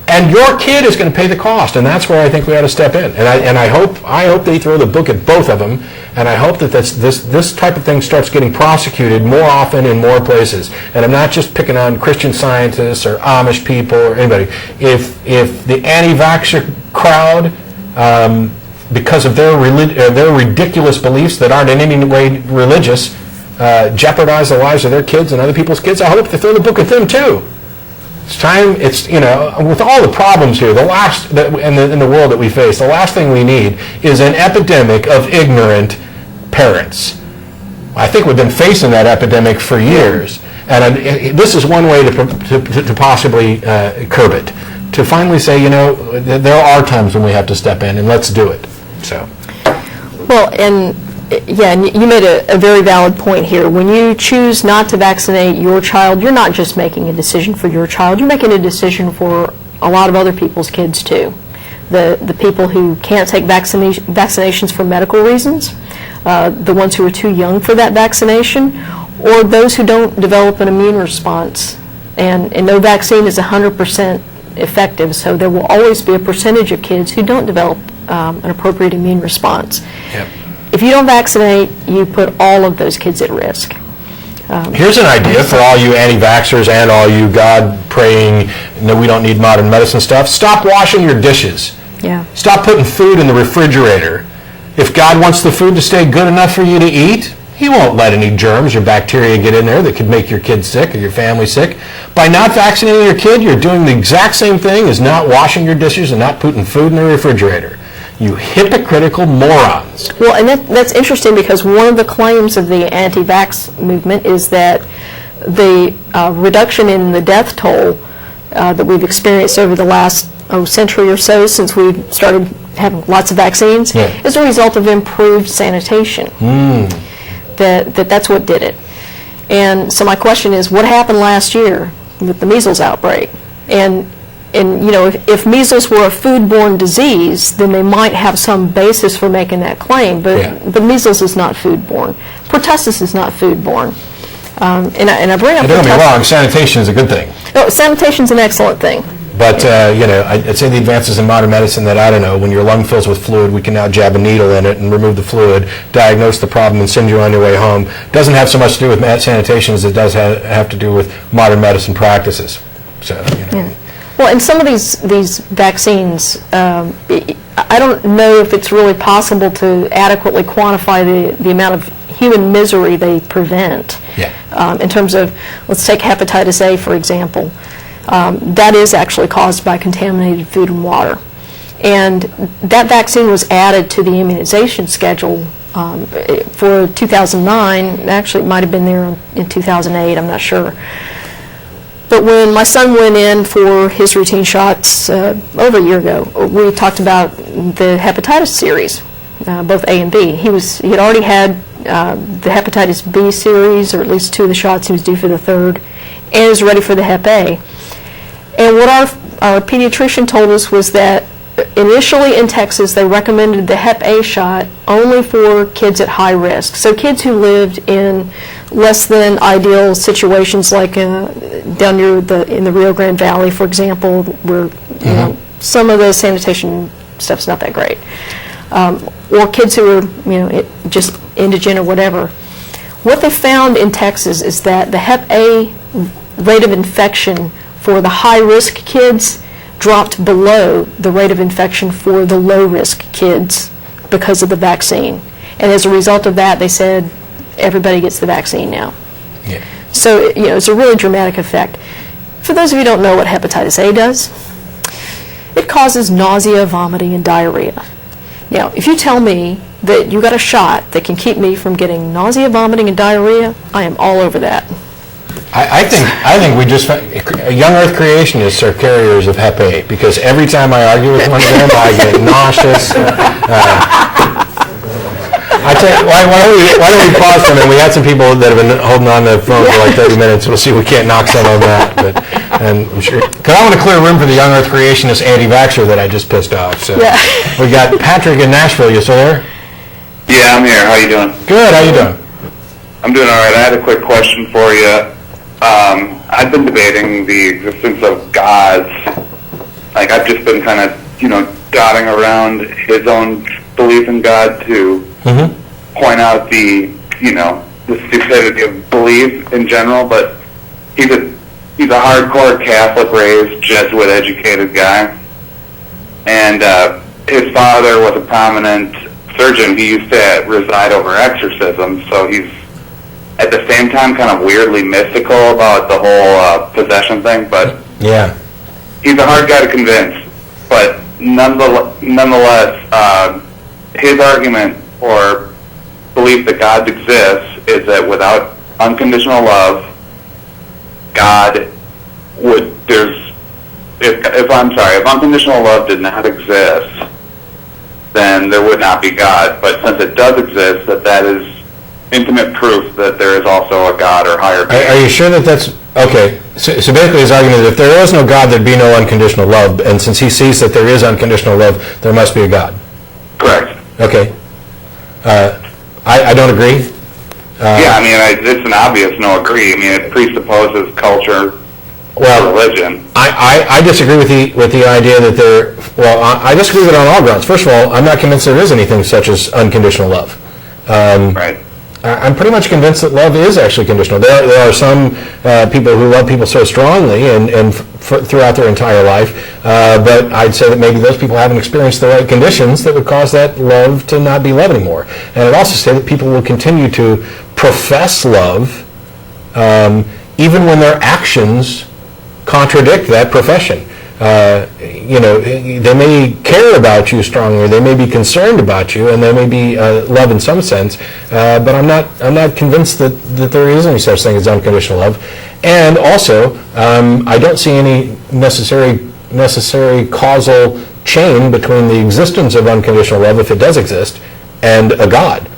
And your kid is going to pay the cost. And that's where I think we ought to step in. And I hope they throw the book at both of them. And I hope that this type of thing starts getting prosecuted more often in more places. And I'm not just picking on Christian Scientists or Amish people or anybody. If the anti-vaxxer crowd, because of their ridiculous beliefs that aren't in any way religious, jeopardize the lives of their kids and other people's kids, I hope they throw the book at them too. It's time. It's with all the problems here, in the world that we face, the last thing we need is an epidemic of ignorant parents. I think we've been facing that epidemic for years, and this is one way to possibly curb it. To finally say, there are times when we have to step in, and let's do it. So. Well, and you made a very valid point here. When you choose not to vaccinate your child, you're not just making a decision for your child, you're making a decision for a lot of other people's kids too. The people who can't take vaccinations for medical reasons, the ones who are too young for that vaccination, or those who don't develop an immune response. And no vaccine is 100% effective, so there will always be a percentage of kids who don't develop an appropriate immune response. Yep. If you don't vaccinate, you put all of those kids at risk. Here's an idea for all you anti-vaxxers and all you God-praying, no, we don't need modern medicine stuff. Stop washing your dishes. Yeah. Stop putting food in the refrigerator. If God wants the food to stay good enough for you to eat, He won't let any germs or bacteria get in there that could make your kid sick or your family sick. By not vaccinating your kid, you're doing the exact same thing as not washing your dishes and not putting food in the refrigerator. You hypocritical morons. Well, and that's interesting because one of the claims of the anti-vax movement is that the reduction in the death toll that we've experienced over the last century or so since we started having lots of vaccines is a result of improved sanitation. That's what did it. And so my question is, what happened last year with the measles outbreak? And And if measles were a foodborne disease, then they might have some basis for making that claim. But measles is not foodborne. Pertussis is not foodborne. And I bring up. Don't get me wrong. Sanitation is a good thing. Oh, sanitation's an excellent thing. But, I'd say the advances in modern medicine that, I don't know, when your lung fills with fluid, we can now jab a needle in it and remove the fluid, diagnose the problem, and send you on your way home. Doesn't have so much to do with sanitation as it does have to do with modern medicine practices. So, Yeah. Well, and some of these vaccines, I don't know if it's really possible to adequately quantify the amount of human misery they prevent. Yeah. In terms of, let's take hepatitis A, for example. That is actually caused by contaminated food and water. And that vaccine was added to the immunization schedule for 2009. Actually, it might have been there in 2008, I'm not sure. But when my son went in for his routine shots over a year ago, we talked about the hepatitis series, both A and B. He had already had the hepatitis B series, or at least 2 of the shots. He was due for the 3rd, and was ready for the Hep A. And what our pediatrician told us was that initially in Texas they recommended the Hep A shot only for kids at high risk. So kids who lived in less than ideal situations, like down near in the Rio Grande Valley, for example, where some of the sanitation stuff's not that great, or kids who are just indigent or whatever. What they found in Texas is that the Hep A rate of infection for the high-risk kids dropped below the rate of infection for the low-risk kids because of the vaccine. And as a result of that, they said everybody gets the vaccine now. Yeah. So, it's a really dramatic effect. For those of you who don't know what hepatitis A does, it causes nausea, vomiting, and diarrhea. Now, if you tell me that you got a shot that can keep me from getting nausea, vomiting, and diarrhea, I am all over that. I think we just young Earth creationists are carriers of Hep A, because every time I argue with one of them, I get nauseous. I tell you, why don't we pause for a minute? We had some people that have been holding on to the phone for like 30 minutes. We'll see if we can't knock some of them out. And I'm sure, because I want to clear room for the young Earth creationist anti-vaxxer that I just pissed off. So we got Patrick in Nashville. You still there? Yeah, I'm here. How you doing? Good. How you doing? I'm doing all right. I had a quick question for you. I've been debating the existence of gods. Like, I've just been kind of, dotting around his own belief in God to point out the stupidity of belief in general. But he's a hardcore Catholic raised, Jesuit educated guy, and his father was a prominent surgeon. He used to reside over exorcisms, so he's at the same time kind of weirdly mystical about the whole possession thing, but yeah, he's a hard guy to convince. But nonetheless, his argument or belief that God exists is that without unconditional love, God would, if unconditional love did not exist, then there would not be God. But since it does exist, that is intimate proof that there is also a God or higher being. Are you sure that that's okay? So basically, his argument is if there was no God, there'd be no unconditional love, and since he sees that there is unconditional love, there must be a God. Correct. Okay. I don't agree. Yeah, I mean, it's an obvious no agree. I mean, it presupposes culture, religion. I disagree with the idea that there. Well, I disagree with it on all grounds. First of all, I'm not convinced there is anything such as unconditional love. Right. I'm pretty much convinced that love is actually conditional. There are some people who love people so strongly and throughout their entire life, but I'd say that maybe those people haven't experienced the right conditions that would cause that love to not be love anymore. And I'd also say that people will continue to profess love even when their actions contradict that profession. They may care about you strongly, they may be concerned about you, and they may be love in some sense, but I'm not convinced that there is any such thing as unconditional love. And also, I don't see any necessary causal chain between the existence of unconditional love, if it does exist, and a God.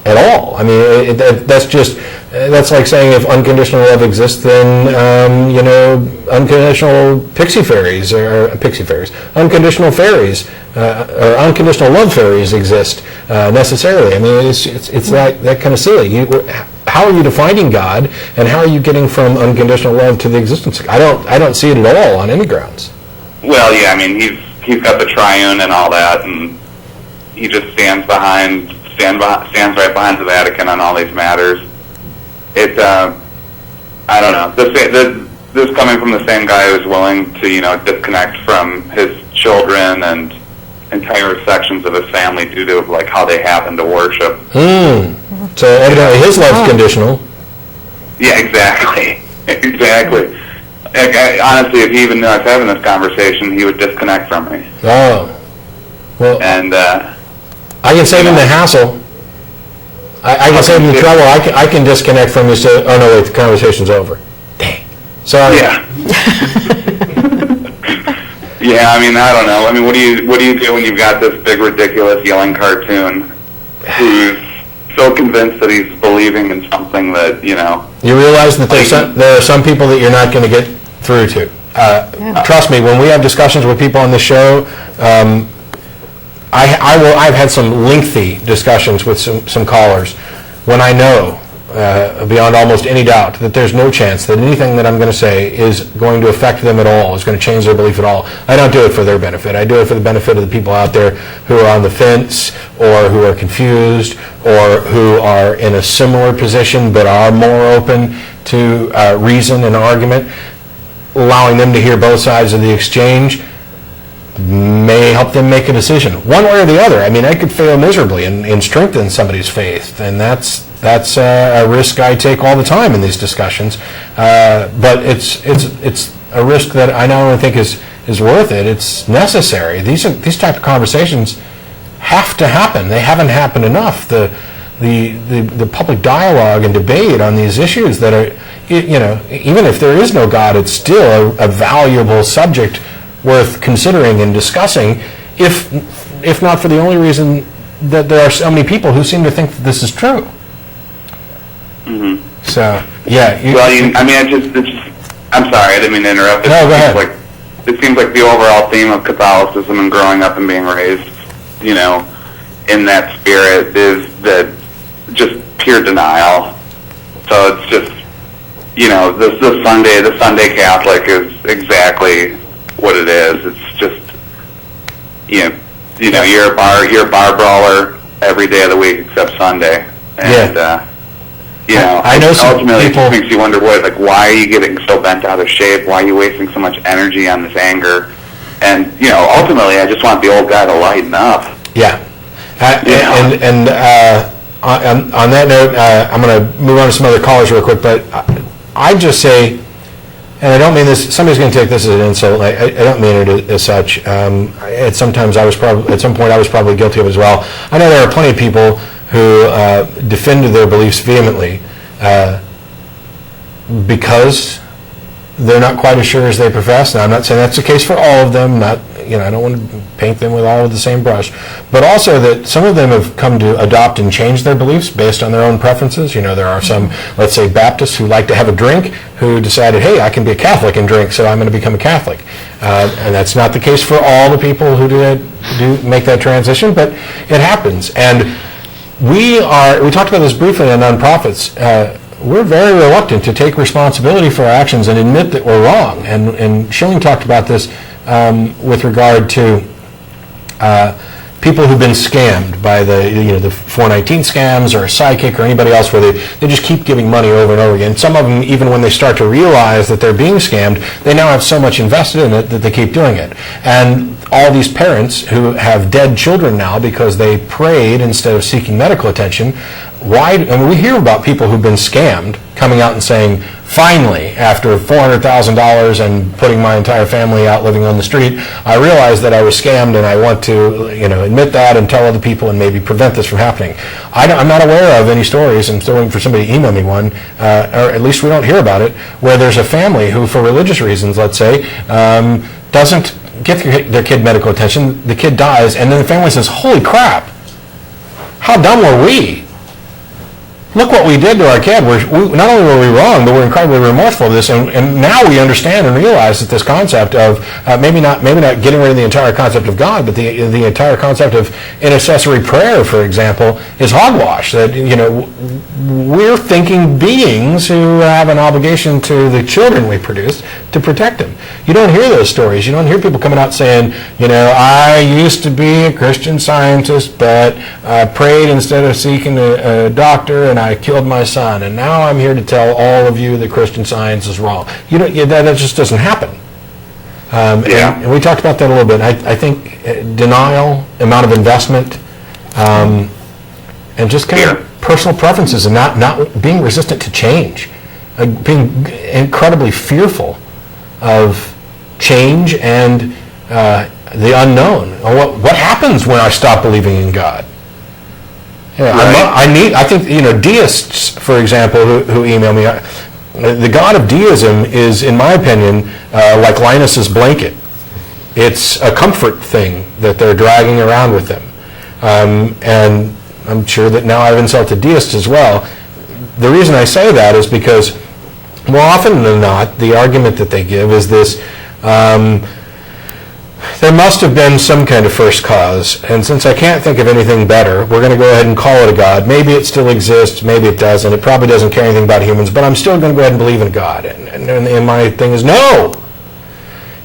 at all. I mean, that's like saying if unconditional love exists, then unconditional unconditional fairies or unconditional love fairies exist necessarily. I mean, it's that kind of silly. How are you defining God, and how are you getting from unconditional love to the existence? I don't see it at all on any grounds. Well, yeah, I mean, he's got the triune and all that, and he just stands right behind the Vatican on all these matters. It's I don't know. This coming from the same guy who's willing to disconnect from his children and entire sections of his family due to like how they happen to worship. So evidently his love's conditional. Yeah, exactly. Exactly. Honestly, if he even knew I was having this conversation, he would disconnect from me. Oh. Well, and I can save him the hassle. I can save him the trouble. I can disconnect from you. So, oh no, wait, the conversation's over. Dang. Sorry. Yeah. Yeah. I mean, I don't know. I mean, what do you do when you've got this big, ridiculous, yelling cartoon who's so convinced that he's believing in something that You realize that there are some people that you're not going to get through to. Trust me, when we have discussions with people on the show, I've had some lengthy discussions with some callers when I know, beyond almost any doubt, that there's no chance that anything that I'm going to say is going to affect them at all, is going to change their belief at all. I don't do it for their benefit. I do it for the benefit of the people out there who are on the fence, or who are confused, or who are in a similar position but are more open to reason and argument. Allowing them to hear both sides of the exchange may help them make a decision, one way or the other. I mean, I could fail miserably and strengthen somebody's faith, and that's a risk I take all the time in these discussions. But it's a risk that I not only think is worth it, it's necessary. These type of conversations have to happen. They haven't happened enough. The public dialogue and debate on these issues that are, even if there is no God, it's still a valuable subject worth considering and discussing, if not for the only reason that there are so many people who seem to think that this is true. Mm-hmm. So, yeah. I'm sorry, I didn't mean to interrupt. No, go ahead. It seems like the overall theme of Catholicism and growing up and being raised, in that spirit is that just pure denial. So it's just, the Sunday Catholic is exactly what it is. It's just, you're a bar brawler every day of the week except Sunday. And, I know some ultimately people, it just makes you wonder why are you getting so bent out of shape? Why are you wasting so much energy on this anger? And, ultimately I just want the old guy to lighten up. Yeah. On that note, I'm going to move on to some other callers real quick, but I just say, and I don't mean this, somebody's going to take this as an insult, I don't mean it as such. At some point I was probably guilty of it as well. I know there are plenty of people who defended their beliefs vehemently because they're not quite as sure as they profess. Now, I'm not saying that's the case for all of them. I don't want to paint them with all of the same brush, but also that some of them have come to adopt and change their beliefs based on their own preferences. There are some, let's say, Baptists who like to have a drink who decided, hey, I can be a Catholic and drink, so I'm going to become a Catholic. And that's not the case for all the people who do make that transition, but it happens. And we talked about this briefly on Nonprofits. We're very reluctant to take responsibility for our actions and admit that we're wrong. And Schilling talked about this with regard to people who've been scammed by the 419 scams or a Psychic or anybody else, where they just keep giving money over and over again. Some of them, even when they start to realize that they're being scammed, they now have so much invested in it that they keep doing it. And all these parents who have dead children now because they prayed instead of seeking medical attention, we hear about people who've been scammed coming out and saying, finally, after $400,000 and putting my entire family out living on the street, I realized that I was scammed, and I want to admit that and tell other people and maybe prevent this from happening. I'm not aware of any stories, I'm still waiting for somebody to email me one, or at least we don't hear about it, where there's a family who, for religious reasons, let's say, doesn't get their kid medical attention, the kid dies, and then the family says, holy crap, how dumb were we? look what we did to our kid. Not only were we wrong, but we're incredibly remorseful of this, and now we understand and realize that this concept of maybe not getting rid of the entire concept of God, but the entire concept of intercessory prayer, for example, is hogwash. That, we're thinking beings who have an obligation to the children we produce to protect them. You don't hear those stories. You don't hear people coming out saying, I used to be a Christian Scientist, but I prayed instead of seeking a doctor, and I killed my son, and now I'm here to tell all of you that Christian Science is wrong. That just doesn't happen. And we talked about that a little bit. I think denial, amount of investment, and just kind of personal preferences, and not being resistant to change, being incredibly fearful of change and the unknown. What happens when I stop believing in God? I think deists, for example, who email me, the God of deism is, in my opinion, like Linus's blanket. It's a comfort thing that they're dragging around with them, and I'm sure that now I've insulted deists as well. The reason I say that is because more often than not, the argument that they give is this. There must have been some kind of first cause, and since I can't think of anything better, we're going to go ahead and call it a God. Maybe it still exists, maybe it doesn't. It probably doesn't care anything about humans, but I'm still going to go ahead and believe in God. And my thing is, no!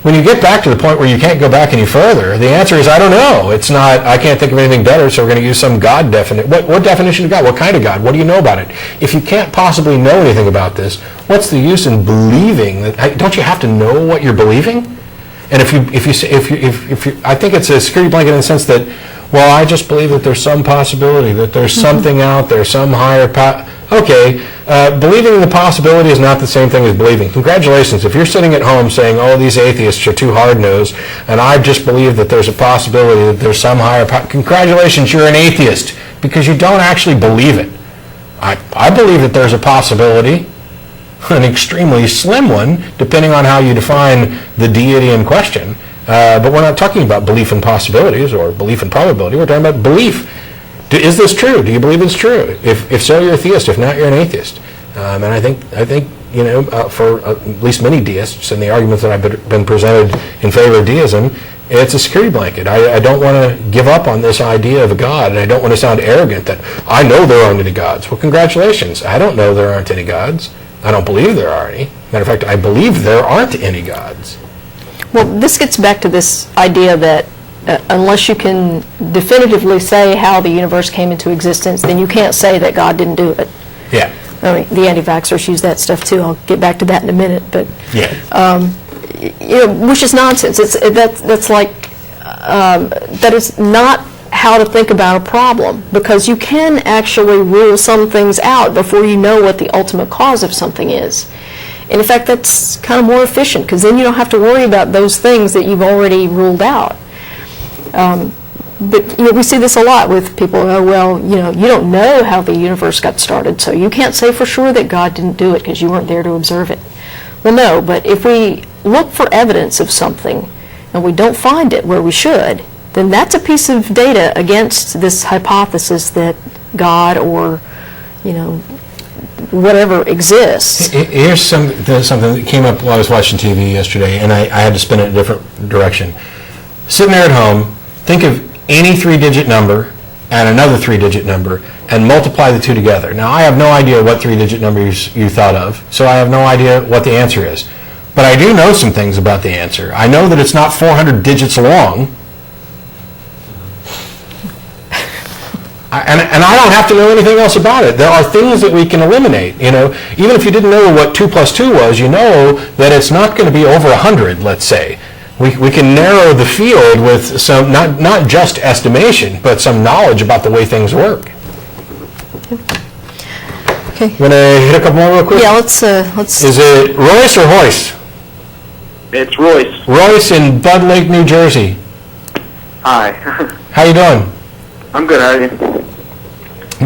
When you get back to the point where you can't go back any further, the answer is, I don't know. It's not, I can't think of anything better, so we're going to use some God definition. What definition of God? What kind of God? What do you know about it? If you can't possibly know anything about this, what's the use in believing that? Don't you have to know what you're believing? And if you, I think it's a security blanket in the sense that, well, I just believe that there's some possibility, that there's something out there, some higher power. Okay, believing in the possibility is not the same thing as believing. Congratulations. If you're sitting at home saying, oh, these atheists are too hard-nosed, and I just believe that there's a possibility that there's some higher power, congratulations, you're an atheist, because you don't actually believe it. I believe that there's a possibility, an extremely slim one, depending on how you define the deity in question. But we're not talking about belief in possibilities or belief in probability. We're talking about belief. Is this true? Do you believe it's true? If so, you're a theist. If not, you're an atheist. And I think for at least many deists and the arguments that have been presented in favor of deism, it's a security blanket. I don't want to give up on this idea of a God, and I don't want to sound arrogant that I know there aren't any gods. Well, congratulations. I don't know there aren't any gods. I don't believe there are any. Matter of fact, I believe there aren't any gods. Well, this gets back to this idea that unless you can definitively say how the universe came into existence, then you can't say that God didn't do it. Yeah. I mean, the anti-vaxxers use that stuff too. I'll get back to that in a minute. But which is nonsense. That's like that is not how to think about a problem, because you can actually rule some things out before you know what the ultimate cause of something is. And in fact, that's kind of more efficient, because then you don't have to worry about those things that you've already ruled out. But we see this a lot with people. Oh, well, you don't know how the universe got started, so you can't say for sure that God didn't do it because you weren't there to observe it. Well, no, but if we look for evidence of something and we don't find it where we should, then that's a piece of data against this hypothesis that God or, whatever exists. Here's something that came up while I was watching TV yesterday, and I had to spin it in a different direction. Sitting there at home, think of any three-digit number and another three-digit number and multiply the two together. Now, I have no idea what three-digit numbers you thought of, so I have no idea what the answer is. But I do know some things about the answer. I know that it's not 400 digits long. And I don't have to know anything else about it. There are things that we can eliminate. Even if you didn't know what 2 plus 2 was, you know that it's not going to be over 100, let's say. We can narrow the field with some, not just estimation, but some knowledge about the way things work. Okay. You want to hit a couple more real quick? Yeah, let's. Is it Royce or Royce? It's Royce. Royce in Bud Lake, New Jersey. Hi. How you doing? I'm good. How are you?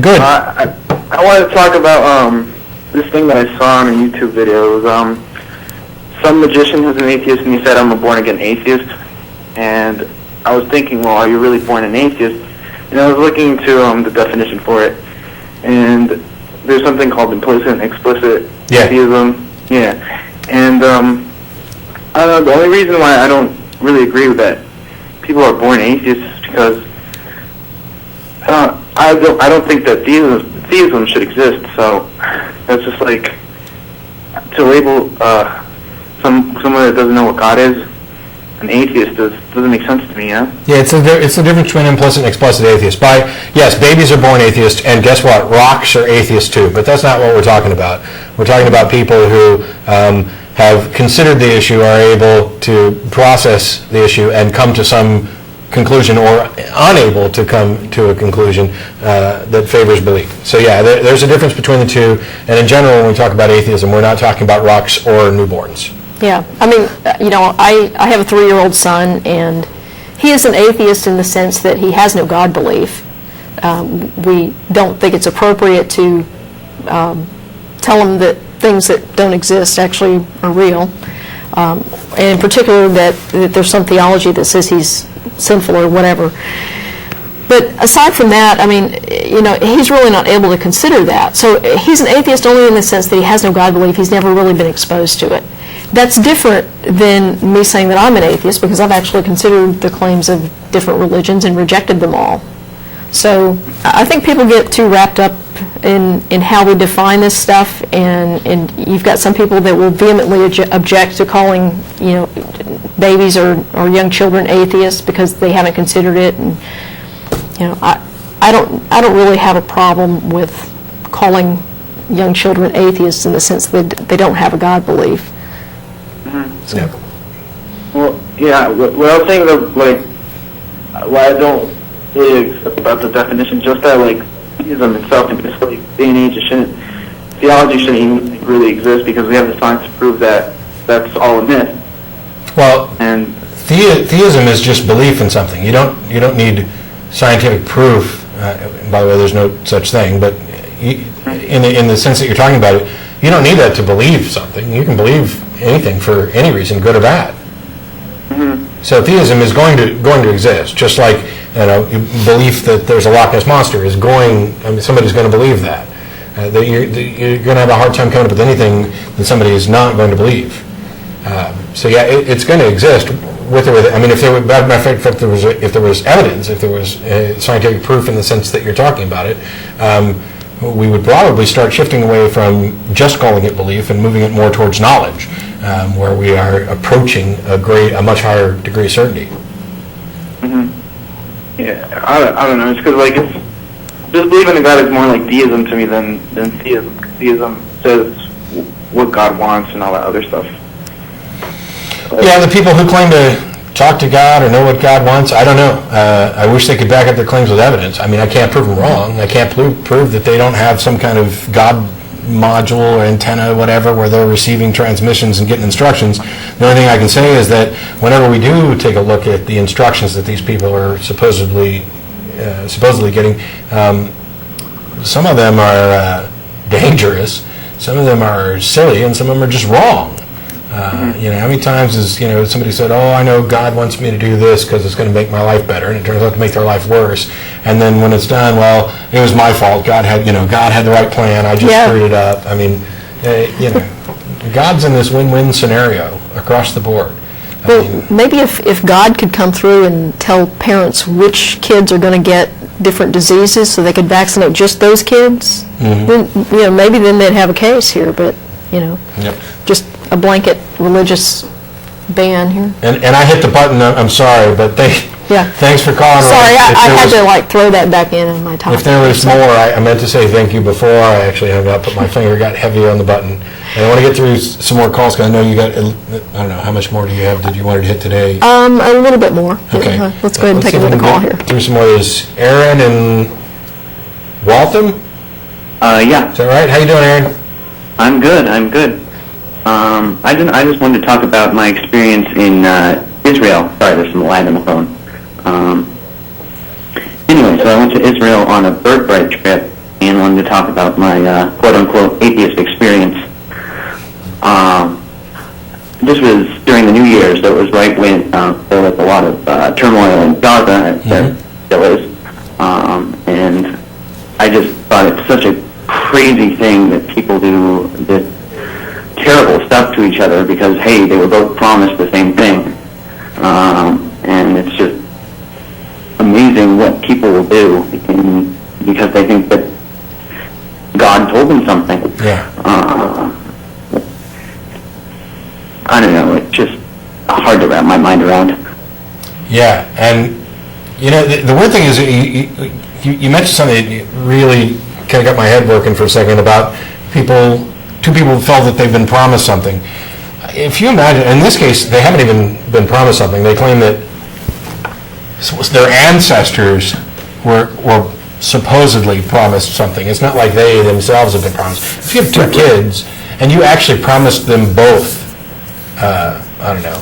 Good. I wanted to talk about this thing that I saw on a YouTube video. It was some magician who's an atheist, and he said, I'm a born-again atheist. And I was thinking, well, are you really born an atheist? And I was looking into the definition for it. And there's something called implicit and explicit atheism. Yeah. And I don't know, the only reason why I don't really agree with that people are born atheists is because I don't think that theism should exist. So that's just like to label someone that doesn't know what God is an atheist doesn't make sense to me. Yeah. Yeah, it's the difference between implicit and explicit atheists. Yes, babies are born atheists, and guess what? Rocks are atheists too. But that's not what we're talking about. We're talking about people who have considered the issue, are able to process the issue, and come to some conclusion, or unable to come to a conclusion that favors belief. So yeah, there's a difference between the two. And in general, when we talk about atheism, we're not talking about rocks or newborns. Yeah, I mean, I have a 3-year-old son, and he is an atheist in the sense that he has no God belief. We don't think it's appropriate to tell him that things that don't exist actually are real. And in particular, that there's some theology that says he's sinful or whatever. But aside from that, I mean, he's really not able to consider that. So he's an atheist only in the sense that he has no God belief. He's never really been exposed to it. That's different than me saying that I'm an atheist, because I've actually considered the claims of different religions and rejected them all. So I think people get too wrapped up in how we define this stuff, and you've got some people that will vehemently object to calling babies or young children atheists because they haven't considered it. And I don't really have a problem with calling young children atheists in the sense that they don't have a God belief. Mm-hmm. Yeah. Well, yeah. What I was saying why I don't really accept about the definition, just that theism itself, in this day and age, theology shouldn't even really exist, because we have the science to prove that that's all a myth. Well, and theism is just belief in something. You don't need scientific proof. By the way, there's no such thing. But in the sense that you're talking about it, you don't need that to believe something. You can believe anything for any reason, good or bad. Mm-hmm. So theism is going to exist, just like belief that there's a Loch Ness monster is going. I mean, somebody's going to believe that. That you're going to have a hard time coming up with anything that somebody is not going to believe. So yeah, it's going to exist with or without. I mean, if there was evidence, if there was scientific proof in the sense that you're talking about it, we would probably start shifting away from just calling it belief and moving it more towards knowledge, where we are approaching a much higher degree of certainty. Mm-hmm. Yeah, I don't know. It's because just believing in God is more like deism to me than theism. Theism says what God wants and all that other stuff. Yeah, the people who claim to talk to God or know what God wants, I don't know. I wish they could back up their claims with evidence. I mean, I can't prove them wrong. I can't prove that they don't have some kind of God module or antenna, whatever, where they're receiving transmissions and getting instructions. The only thing I can say is that whenever we do take a look at the instructions that these people are supposedly getting, some of them are dangerous, some of them are silly, and some of them are just wrong. How many times has somebody said, "Oh, I know God wants me to do this because it's going to make my life better," and it turns out to make their life worse. And then when it's done, well, it was my fault. God had the right plan. I just screwed it up. I mean, God's in this win-win scenario across the board. Maybe if God could come through and tell parents which kids are going to get different diseases, so they could vaccinate just those kids, then maybe then they'd have a case here. But just a blanket religious ban here. And I hit the button. I'm sorry, but thanks for calling. Sorry, I had to throw that back in my time. If there was more, I meant to say thank you before I actually hung up, but my finger got heavy on the button. And I want to get through some more calls, because I know you got, I don't know, how much more do you have? Did you want to hit today? A little bit more. Okay. Let's go ahead and take another call here. Through some more. There's Aaron in Waltham? Yeah. Is that right? How you doing, Aaron? I'm good. I just wanted to talk about my experience in Israel. Sorry, there's some lag on the phone. Anyway, so I went to Israel on a birthright trip and wanted to talk about my quote-unquote atheist experience. This was during the New Year, so it was right when there was a lot of turmoil in Gaza, there still is. And I just thought it's such a crazy thing that people do, this terrible stuff to each other because, hey, they were both promised the same thing. And it's just amazing what people will do because they think that God told them something. Yeah. I don't know, it's just hard to wrap my mind around. Yeah, and you know, the weird thing is you mentioned something that really kind of got my head working for a second about two people felt that they've been promised something. If you imagine, in this case, they haven't even been promised something. They claim that their ancestors were supposedly promised something. It's not like they themselves have been promised. If you have two kids and you actually promised them both, I don't know,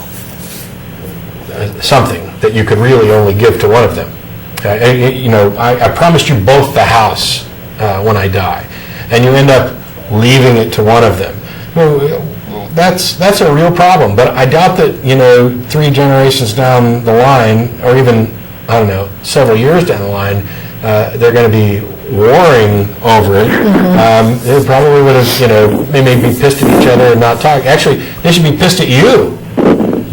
something that you could really only give to one of them. I promised you both the house when I die, and you end up leaving it to one of them. Well, that's a real problem. But I doubt that 3 generations down the line, or even several years down the line, they're going to be warring over it. They probably would have, they may be pissed at each other and not talk. Actually, they should be pissed at you.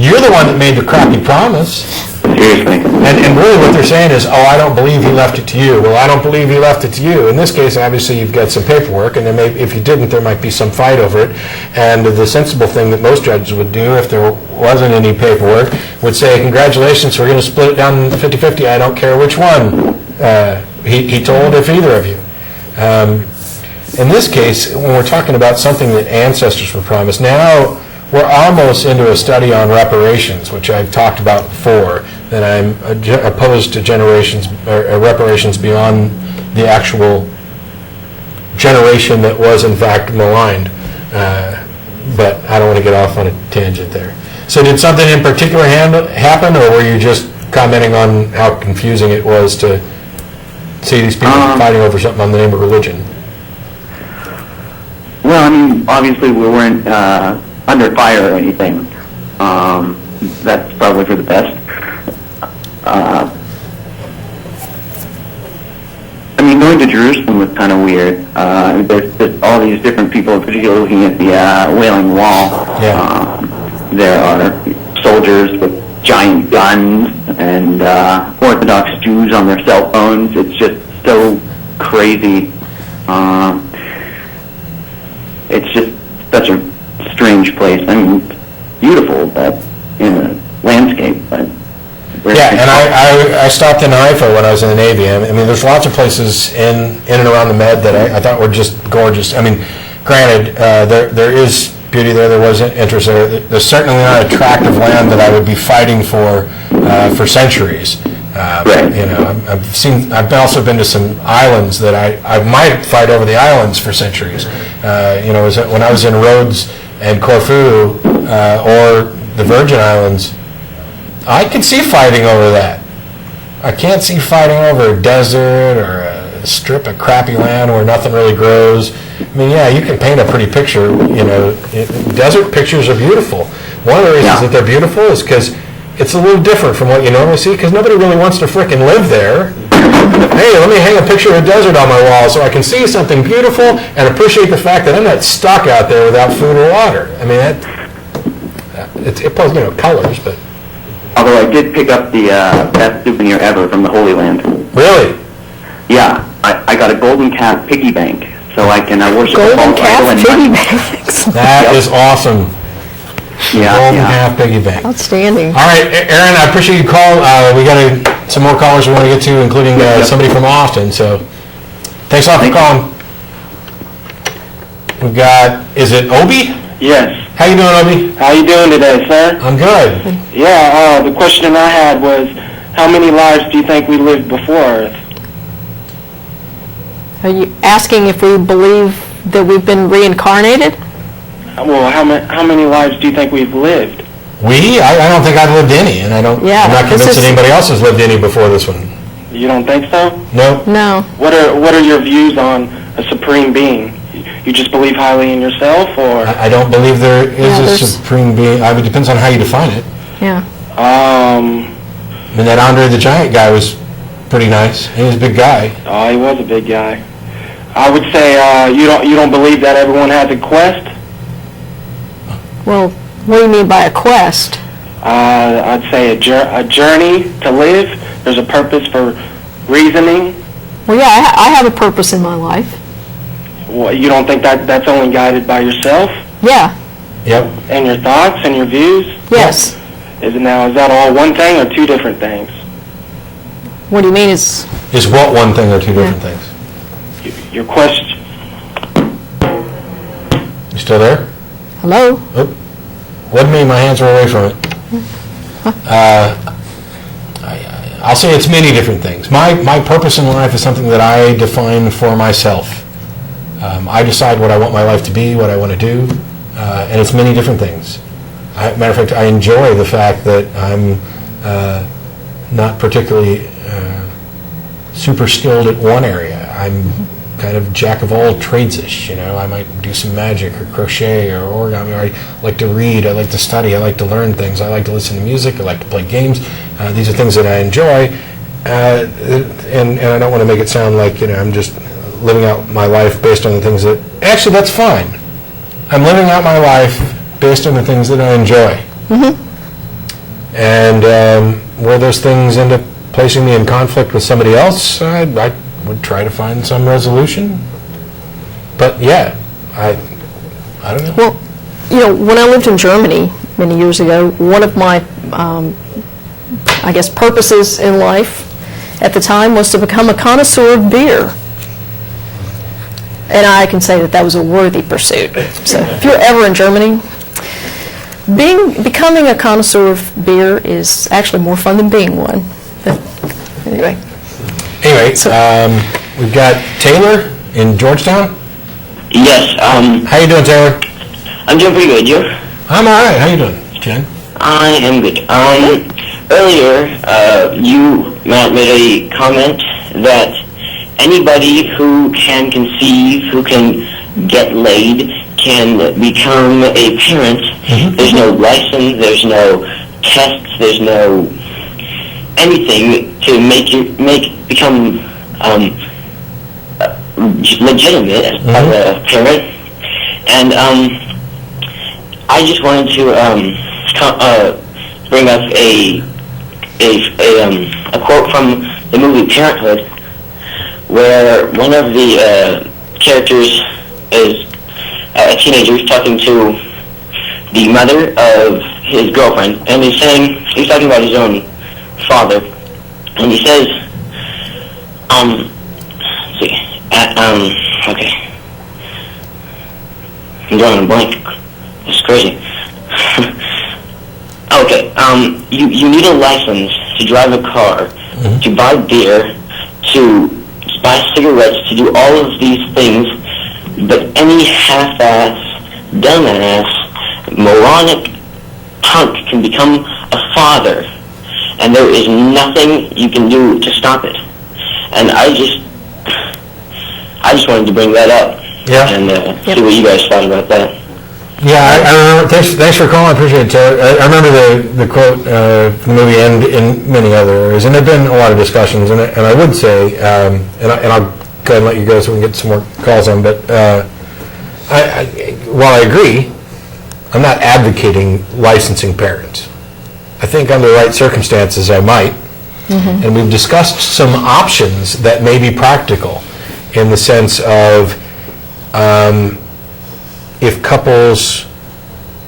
You're the one that made the crappy promise. Seriously. And really what they're saying is, I don't believe he left it to you. Well, I don't believe he left it to you. In this case, obviously, you've got some paperwork, and if you didn't, there might be some fight over it. And the sensible thing that most judges would do if there wasn't any paperwork would say, congratulations, we're going to split it down 50-50. I don't care which one he told, if either of you. In this case, when we're talking about something that ancestors were promised, now we're almost into a study on reparations, which I've talked about before, that I'm opposed to reparations beyond the actual generation that was in fact maligned. But I don't want to get off on a tangent there. So did something in particular happen, or were you just commenting on how confusing it was to see these people fighting over something on the name of religion? Well, I mean, obviously we weren't under fire or anything. That's probably for the best. I mean, going to Jerusalem was kind of weird. There's all these different people, particularly looking at the Wailing Wall. Yeah. There are soldiers with giant guns and Orthodox Jews on their cell phones. It's just so crazy. It's just such a strange place. I mean, beautiful, but in a landscape, but... Yeah, and I stopped in Haifa when I was in the Navy. I mean, there's lots of places in and around the Med that I thought were just gorgeous. I mean, granted, there is beauty there. There was interest there. There's certainly not a tract of land that I would be fighting for centuries. Right. I've also been to some islands that I might fight over the islands for centuries. When I was in Rhodes and Corfu or the Virgin Islands, I could see fighting over that. I can't see fighting over a desert or a strip of crappy land where nothing really grows. I mean, yeah, you can paint a pretty picture. Desert pictures are beautiful. One of the reasons that they're beautiful is because it's a little different from what you normally see, because nobody really wants to frickin' live there. Hey, let me hang a picture of a desert on my wall so I can see something beautiful and appreciate the fact that I'm not stuck out there without food or water. I mean, it pulls, colors, but... Although I did pick up the best souvenir ever from the Holy Land. Really? Yeah, I got a golden calf piggy bank, so I can worship a Golden false idol calf and piggy money. banks. That is awesome. Golden half piggy bank. Outstanding. All right, Aaron, I appreciate you call. We got some more callers we want to get to, including somebody from Austin. So, thanks a lot for calling. We've got, is it Obie? Yes. How you doing, Obie? How you doing today, sir? I'm good. Yeah, the question I had was, how many lives do you think we lived before Earth? Are you asking if we believe that we've been reincarnated? Well, how many lives do you think we've lived? I don't think I've lived any, and I'm not convinced that anybody else has lived any before this one. You don't think so? No. No. What are your views on a supreme being? You just believe highly in yourself, or? I don't believe there is a supreme being. It depends on how you define it. Yeah. I mean, that Andre the Giant guy was pretty nice. He was a big guy. Oh, he was a big guy. I would say you don't believe that everyone has a quest. Well, what do you mean by a quest? I'd say a journey to live. There's a purpose for reasoning. Well, yeah, I have a purpose in my life. Well, you don't think that's only guided by yourself Yeah, Yep. and your thoughts and your views? yes. Is that all one thing or two different things? What do you mean is, Is what one thing or two different things? Your question. You still there? hello? Oh, wasn't me. My hands were away from it. I'll say it's many different things. My purpose in life is something that I define for myself. I decide what I want my life to be, what I want to do, and it's many different things. Matter of fact, I enjoy the fact that I'm not particularly super skilled at one area. I'm kind of jack of all trades-ish, you know. I might do some magic or crochet or origami. Or I like to read, I like to study, I like to learn things, I like to listen to music, I like to play games. These are things that I enjoy, and I don't want to make it sound like, you know, I'm just living out my life based on the things that... Actually, that's fine. I'm living out my life based on the things that I enjoy. And where those things end up placing me in conflict with somebody else, I would try to find some resolution. But yeah, I don't know. Well, you know, when I lived in Germany many years ago, one of my, I guess, purposes in life at the time was to become a connoisseur of beer. And I can say that was a worthy pursuit. So if you're ever in Germany, becoming a connoisseur of beer is actually more fun than being one. But anyway. Anyway, we've got Taylor in Georgetown. Yes, How you doing, Taylor? I'm doing pretty good. You? I'm all right. How you doing, Jen? I am good. Earlier, you, Matt, made a comment that anybody who can conceive, who can get laid, can become a parent. There's no license, there's no tests, there's no anything to become legitimate as a parent. And I just wanted to bring up a quote from the movie Parenthood, where one of the characters is a teenager talking to the mother of his girlfriend, and he's talking about his own father, and he says, okay, I'm drawing a blank. It's crazy. Okay, you need a license to drive a car, to buy beer, to buy cigarettes, to do all of these things, but any half-ass, dumbass, moronic punk can become a father, and there is nothing you can do to stop it. And I just wanted to bring that up and see what you guys thought about that. Yeah, I remember. Thanks for calling. I appreciate it, Taylor. I remember the quote from the movie and in many other areas, and there have been a lot of discussions. And I would say, and I'll go ahead and let you go so we can get some more calls on. But while I agree, I'm not advocating licensing parents. I think under the right circumstances, I might. And we've discussed some options that may be practical, in the sense of. If couples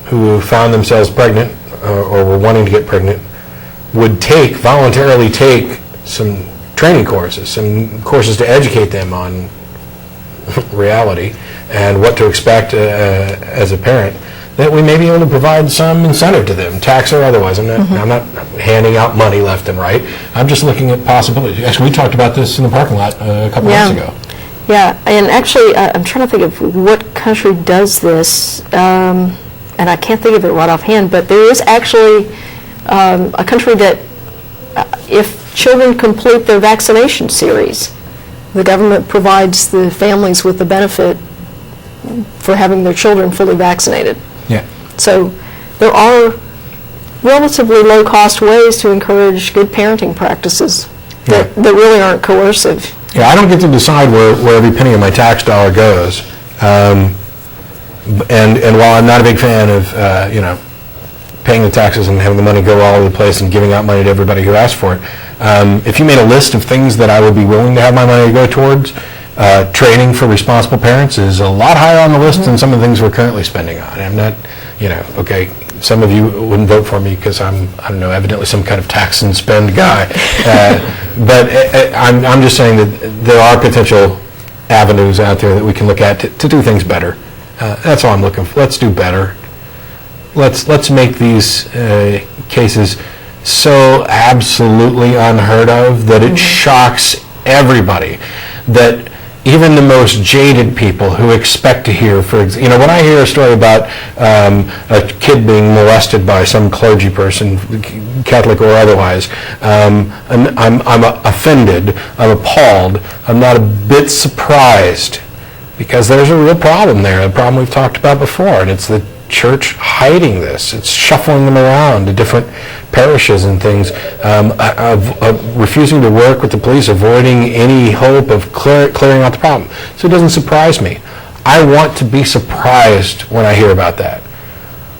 who found themselves pregnant or were wanting to get pregnant would voluntarily take some training courses, some courses to educate them on reality and what to expect as a parent, that we may be able to provide some incentive to them, tax or otherwise. I'm not handing out money left and right. I'm just looking at possibilities. Actually, we talked about this in the parking lot a couple months ago. Yeah, and actually, I'm trying to think of what country does this, and I can't think of it right offhand, but there is actually a country that, if children complete their vaccination series, the government provides the families with the benefit for having their children fully vaccinated. Yeah. So there are relatively low-cost ways to encourage good parenting practices that really aren't coercive. Yeah, I don't get to decide where every penny of my tax dollar goes. And while I'm not a big fan of, paying the taxes and having the money go all over the place and giving out money to everybody who asks for it, if you made a list of things that I would be willing to have my money go towards, training for responsible parents is a lot higher on the list than some of the things we're currently spending on. I'm not, okay, some of you wouldn't vote for me because I'm, I don't know, evidently some kind of tax and spend guy. But I'm just saying that there are potential avenues out there that we can look at to do things better. That's all I'm looking for. Let's do better. Let's make these cases so absolutely unheard of that it shocks everybody, that even the most jaded people who expect to hear, when I hear a story about a kid being molested by some clergy person, Catholic or otherwise, I'm offended, I'm appalled, I'm not a bit surprised, because there's a real problem there, a problem we've talked about before, and it's the church hiding this. It's shuffling them around to different parishes and things, refusing to work with the police, avoiding any hope of clearing out the problem. So it doesn't surprise me. I want to be surprised when I hear about that.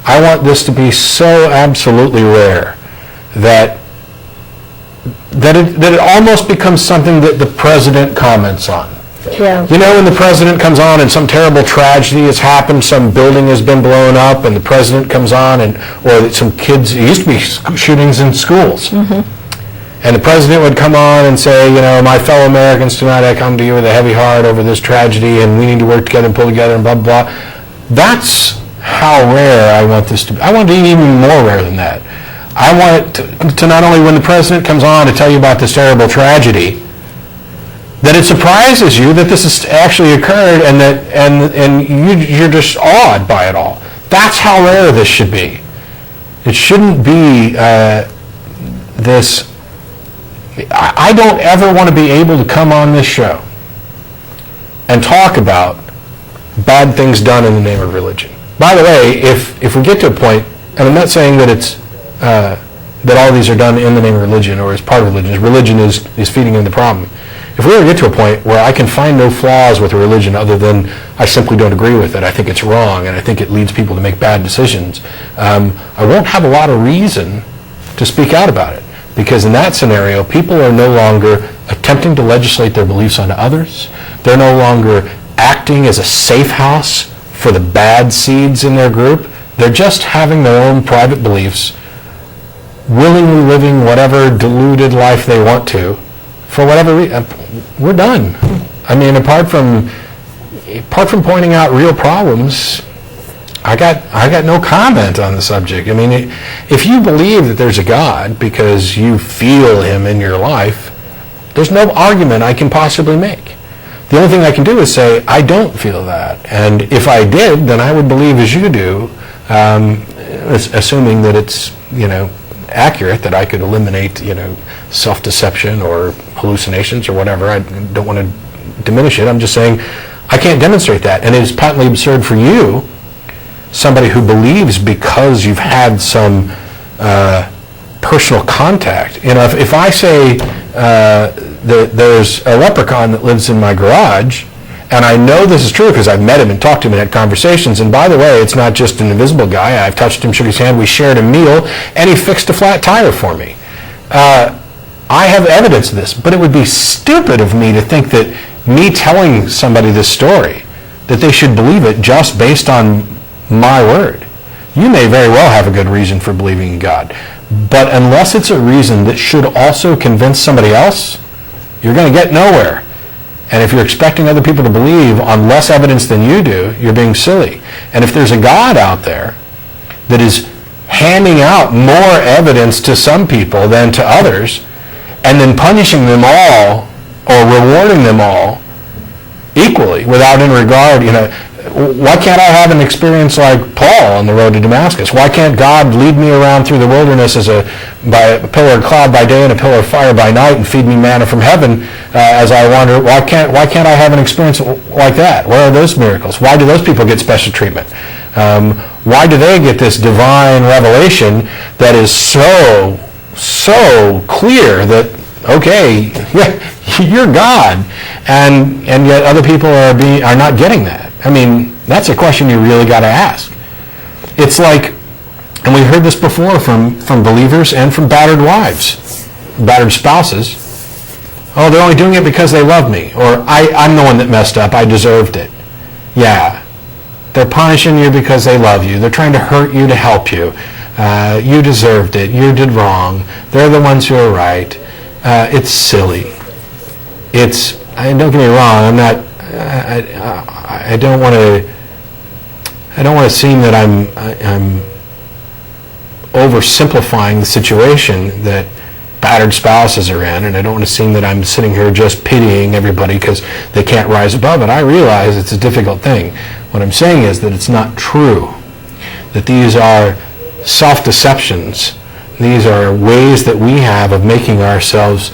I want this to be so absolutely rare that it almost becomes something that the president comments on. Yeah. When the president comes on and some terrible tragedy has happened, some building has been blown up, and the president comes on, or some kids, it used to be shootings in schools. Mm-hmm. And the president would come on and say, my fellow Americans, tonight I come to you with a heavy heart over this tragedy, and we need to work together and pull together and blah, blah, blah. That's how rare I want this to be. I want it to be even more rare than that. I want it to not only when the president comes on to tell you about this terrible tragedy, that it surprises you that this has actually occurred, and you're just awed by it all. That's how rare this should be. It shouldn't be this. I don't ever want to be able to come on this show and talk about bad things done in the name of religion. By the way, if we get to a point, and I'm not saying that it's that all these are done in the name of religion or as part of religion. Religion is feeding into the problem. If we ever get to a point where I can find no flaws with a religion other than I simply don't agree with it, I think it's wrong, and I think it leads people to make bad decisions, I won't have a lot of reason to speak out about it. Because in that scenario, people are no longer attempting to legislate their beliefs onto others. They're no longer acting as a safe house for the bad seeds in their group. They're just having their own private beliefs, willingly living whatever deluded life they want to, for whatever reason. We're done. I mean, apart from pointing out real problems, I got no comment on the subject. I mean, if you believe that there's a God because you feel him in your life, there's no argument I can possibly make. The only thing I can do is say, I don't feel that. And if I did, then I would believe as you do, assuming that it's, accurate, that I could eliminate, self-deception or hallucinations or whatever. I don't want to diminish it. I'm just saying I can't demonstrate that. And it is patently absurd for you, somebody who believes because you've had some personal contact. If I say that there's a leprechaun that lives in my garage, and I know this is true because I've met him and talked to him and had conversations, and by the way, it's not just an invisible guy. I've touched him, shook his hand, we shared a meal, and he fixed a flat tire for me. I have evidence of this, but it would be stupid of me to think that me telling somebody this story, that they should believe it just based on my word. You may very well have a good reason for believing in God, but unless it's a reason that should also convince somebody else, you're going to get nowhere. And if you're expecting other people to believe on less evidence than you do, you're being silly. And if there's a God out there that is handing out more evidence to some people than to others, and then punishing them all or rewarding them all equally without any regard, why can't I have an experience like Paul on the road to Damascus? Why can't God lead me around through the wilderness by a pillar of cloud by day and a pillar of fire by night and feed me manna from heaven as I wander? Why can't I have an experience like that? Where are those miracles? Why do those people get special treatment? Why do they get this divine revelation that is so clear that okay, yeah, you're God, and yet other people are not getting that. I mean, that's a question you really got to ask. It's like, and we heard this before from believers and from battered wives, battered spouses. Oh, they're only doing it because they love me, or I'm the one that messed up, I deserved it. Yeah, they're punishing you because they love you. They're trying to hurt you to help you. You deserved it. You did wrong. They're the ones who are right. It's silly. And don't get me wrong, I'm not, I don't want to seem that I'm oversimplifying the situation that battered spouses are in, and I don't want to seem that I'm sitting here just pitying everybody because they can't rise above it. I realize it's a difficult thing. What I'm saying is that it's not true, that these are self-deceptions. These are ways that we have of making ourselves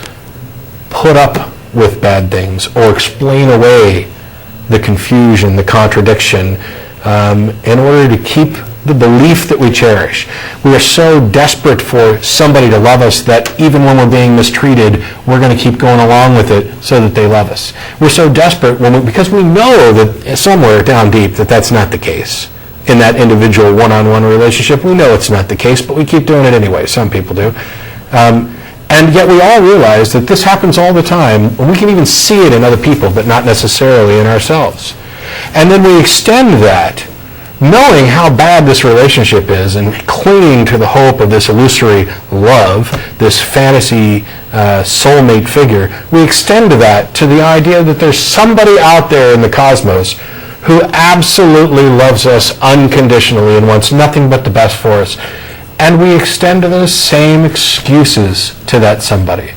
put up with bad things or explain away the confusion, the contradiction, in order to keep the belief that we cherish. We are so desperate for somebody to love us that even when we're being mistreated, we're going to keep going along with it so that they love us. We're so desperate because we know that somewhere down deep that that's not the case. In that individual one-on-one relationship, we know it's not the case, but we keep doing it anyway. Some people do. And yet we all realize that this happens all the time, and we can even see it in other people, but not necessarily in ourselves. And then we extend that, knowing how bad this relationship is and clinging to the hope of this illusory love, this fantasy soulmate figure, we extend that to the idea that there's somebody out there in the cosmos who absolutely loves us unconditionally and wants nothing but the best for us. And we extend those same excuses to that somebody.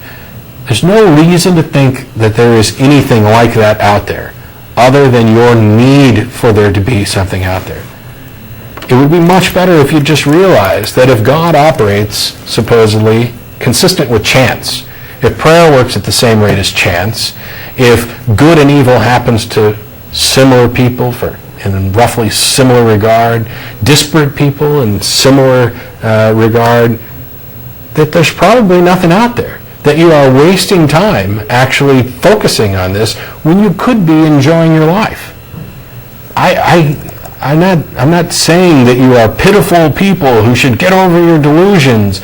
There's no reason to think that there is anything like that out there, other than your need for there to be something out there. It would be much better if you just realized that if God operates, supposedly, consistent with chance, if prayer works at the same rate as chance, if good and evil happens to similar people in roughly similar regard, disparate people in similar regard, that there's probably nothing out there, that you are wasting time actually focusing on this when you could be enjoying your life. I'm not saying that you are pitiful people who should get over your delusions.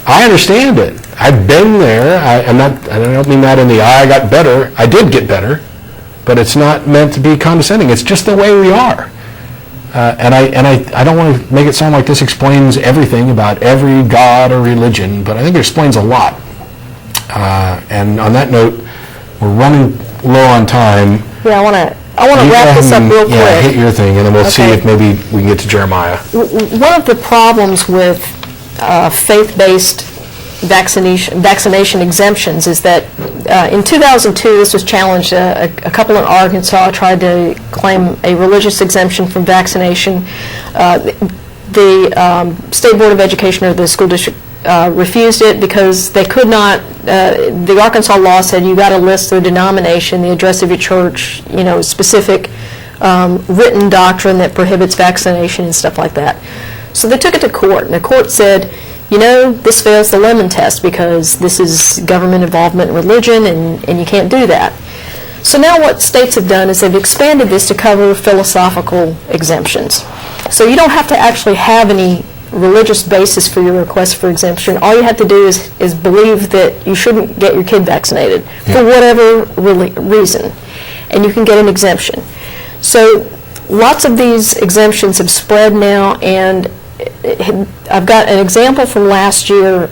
I understand it. I've been there. I don't mean that in the I got better. I did get better. But it's not meant to be condescending. It's just the way we are. And I don't want to make it sound like this explains everything about every god or religion, but I think it explains a lot. And on that note, we're running low on time. Yeah, I want to wrap this up real quick. Yeah, hit your thing, and then we'll see if maybe we can get to Jeremiah. One of the problems with faith-based vaccination exemptions is that in 2002, this was challenged. A couple in Arkansas tried to claim a religious exemption from vaccination. The State Board of Education or the school district refused it because they could not. The Arkansas law said you got to list the denomination, the address of your church, specific written doctrine that prohibits vaccination and stuff like that. So they took it to court, and the court said, this fails the Lemon test because this is government involvement in religion, and you can't do that. So now what states have done is they've expanded this to cover philosophical exemptions. So you don't have to actually have any religious basis for your request for exemption. All you have to do is believe that you shouldn't get your kid vaccinated for whatever reason, and you can get an exemption. So lots of these exemptions have spread now, and I've got an example from last year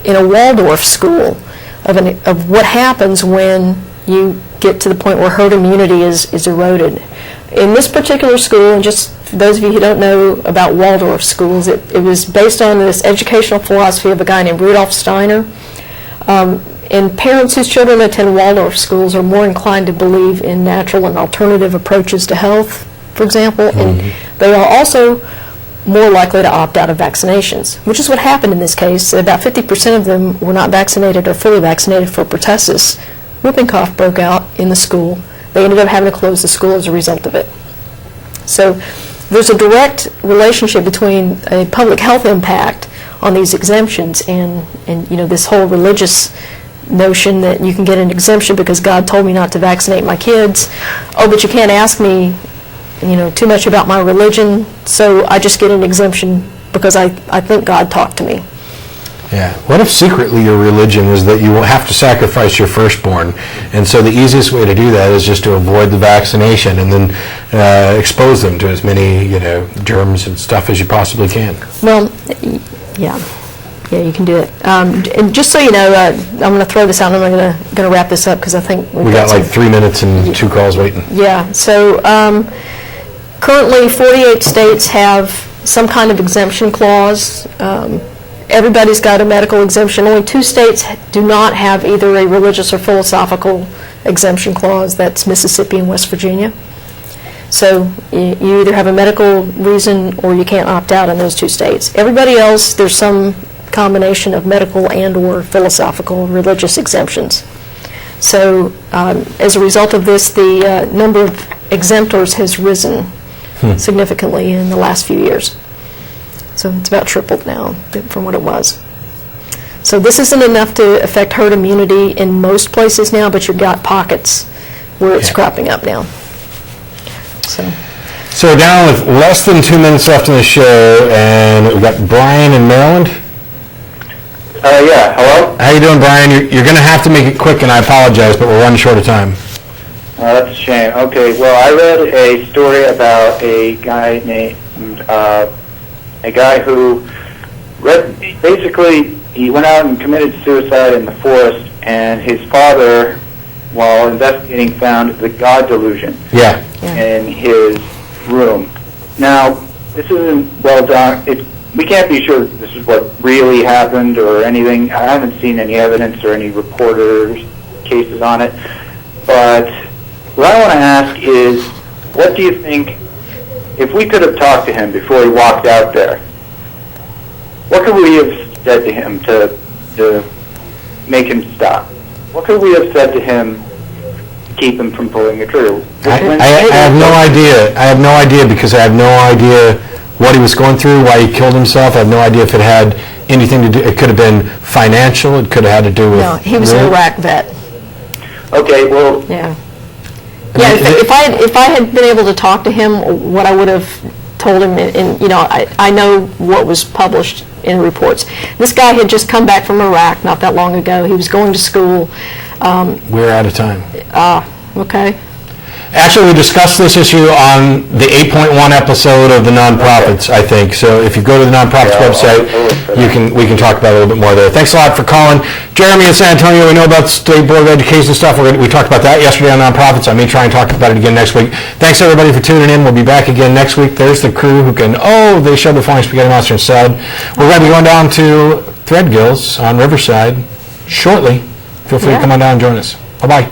in a Waldorf school of what happens when you get to the point where herd immunity is eroded. In this particular school, and just for those of you who don't know about Waldorf schools, it was based on this educational philosophy of a guy named Rudolf Steiner. And parents whose children attend Waldorf schools are more inclined to believe in natural and alternative approaches to health, for example, and they are also more likely to opt out of vaccinations, which is what happened in this case. About 50% of them were not vaccinated or fully vaccinated for pertussis. Whooping cough broke out in the school. They ended up having to close the school as a result of it. So there's a direct relationship between a public health impact on these exemptions and this whole religious notion that you can get an exemption because God told me not to vaccinate my kids. Oh, but you can't ask me, too much about my religion, so I just get an exemption because I think God talked to me. Yeah. What if secretly your religion was that you will have to sacrifice your firstborn, and so the easiest way to do that is just to avoid the vaccination and then expose them to as many, germs and stuff as you possibly can? Well, yeah, you can do it. And just so you know, I'm going to throw this out, and I'm going to wrap this up because I think We got like 3 minutes and 2 calls waiting. Yeah. So currently, 48 states have some kind of exemption clause. Everybody's got a medical exemption. Only 2 states do not have either a religious or philosophical exemption clause. That's Mississippi and West Virginia. So you either have a medical reason or you can't opt out in those 2 states. Everybody else, there's some combination of medical and or philosophical religious exemptions. So as a result of this, the number of exemptors has risen significantly in the last few years. So it's about tripled now from what it was. So this isn't enough to affect herd immunity in most places now, but you've got pockets where it's cropping up now. So we're down with less than 2 minutes left in the show, and we've got Brian in Maryland. Yeah, hello? How you doing, Brian? You're going to have to make it quick, and I apologize, but we're running short of time. That's a shame. Okay, well, I read a story about a guy who basically he went out and committed suicide in the forest, and his father, while investigating, found the God delusion in his room. Now, this isn't well done. We can't be sure that this is what really happened or anything. I haven't seen any evidence or any reporters' cases on it. But what I want to ask is, what do you think, if we could have talked to him before he walked out there, what could we have said to him to make him stop? What could we have said to him to keep him from pulling the trigger? I have no idea. I have no idea because I have no idea what he was going through, why he killed himself. I have no idea if it had anything to do, it could have been financial, it could have had to do with... No, he was an Iraq vet. Okay, well... Yeah, if I had been able to talk to him, what I would have told him, and I know what was published in reports. This guy had just come back from Iraq not that long ago. He was going to school. We're out of time. Okay. Actually, we discussed this issue on the 8.1 episode of the Nonprofits, I think. So if you go to the Nonprofits website, we can talk about it a little bit more there. Thanks a lot for calling. Jeremy in San Antonio, we know about State Board of Education stuff. We talked about that yesterday on Nonprofits. I may try and talk about it again next week. Thanks, everybody, for tuning in. We'll be back again next week. There's the crew who can, they showed the flying spaghetti monster and salad. We're going to be going down to Threadgills on Riverside shortly. Feel free to come on down and join us. Bye-bye.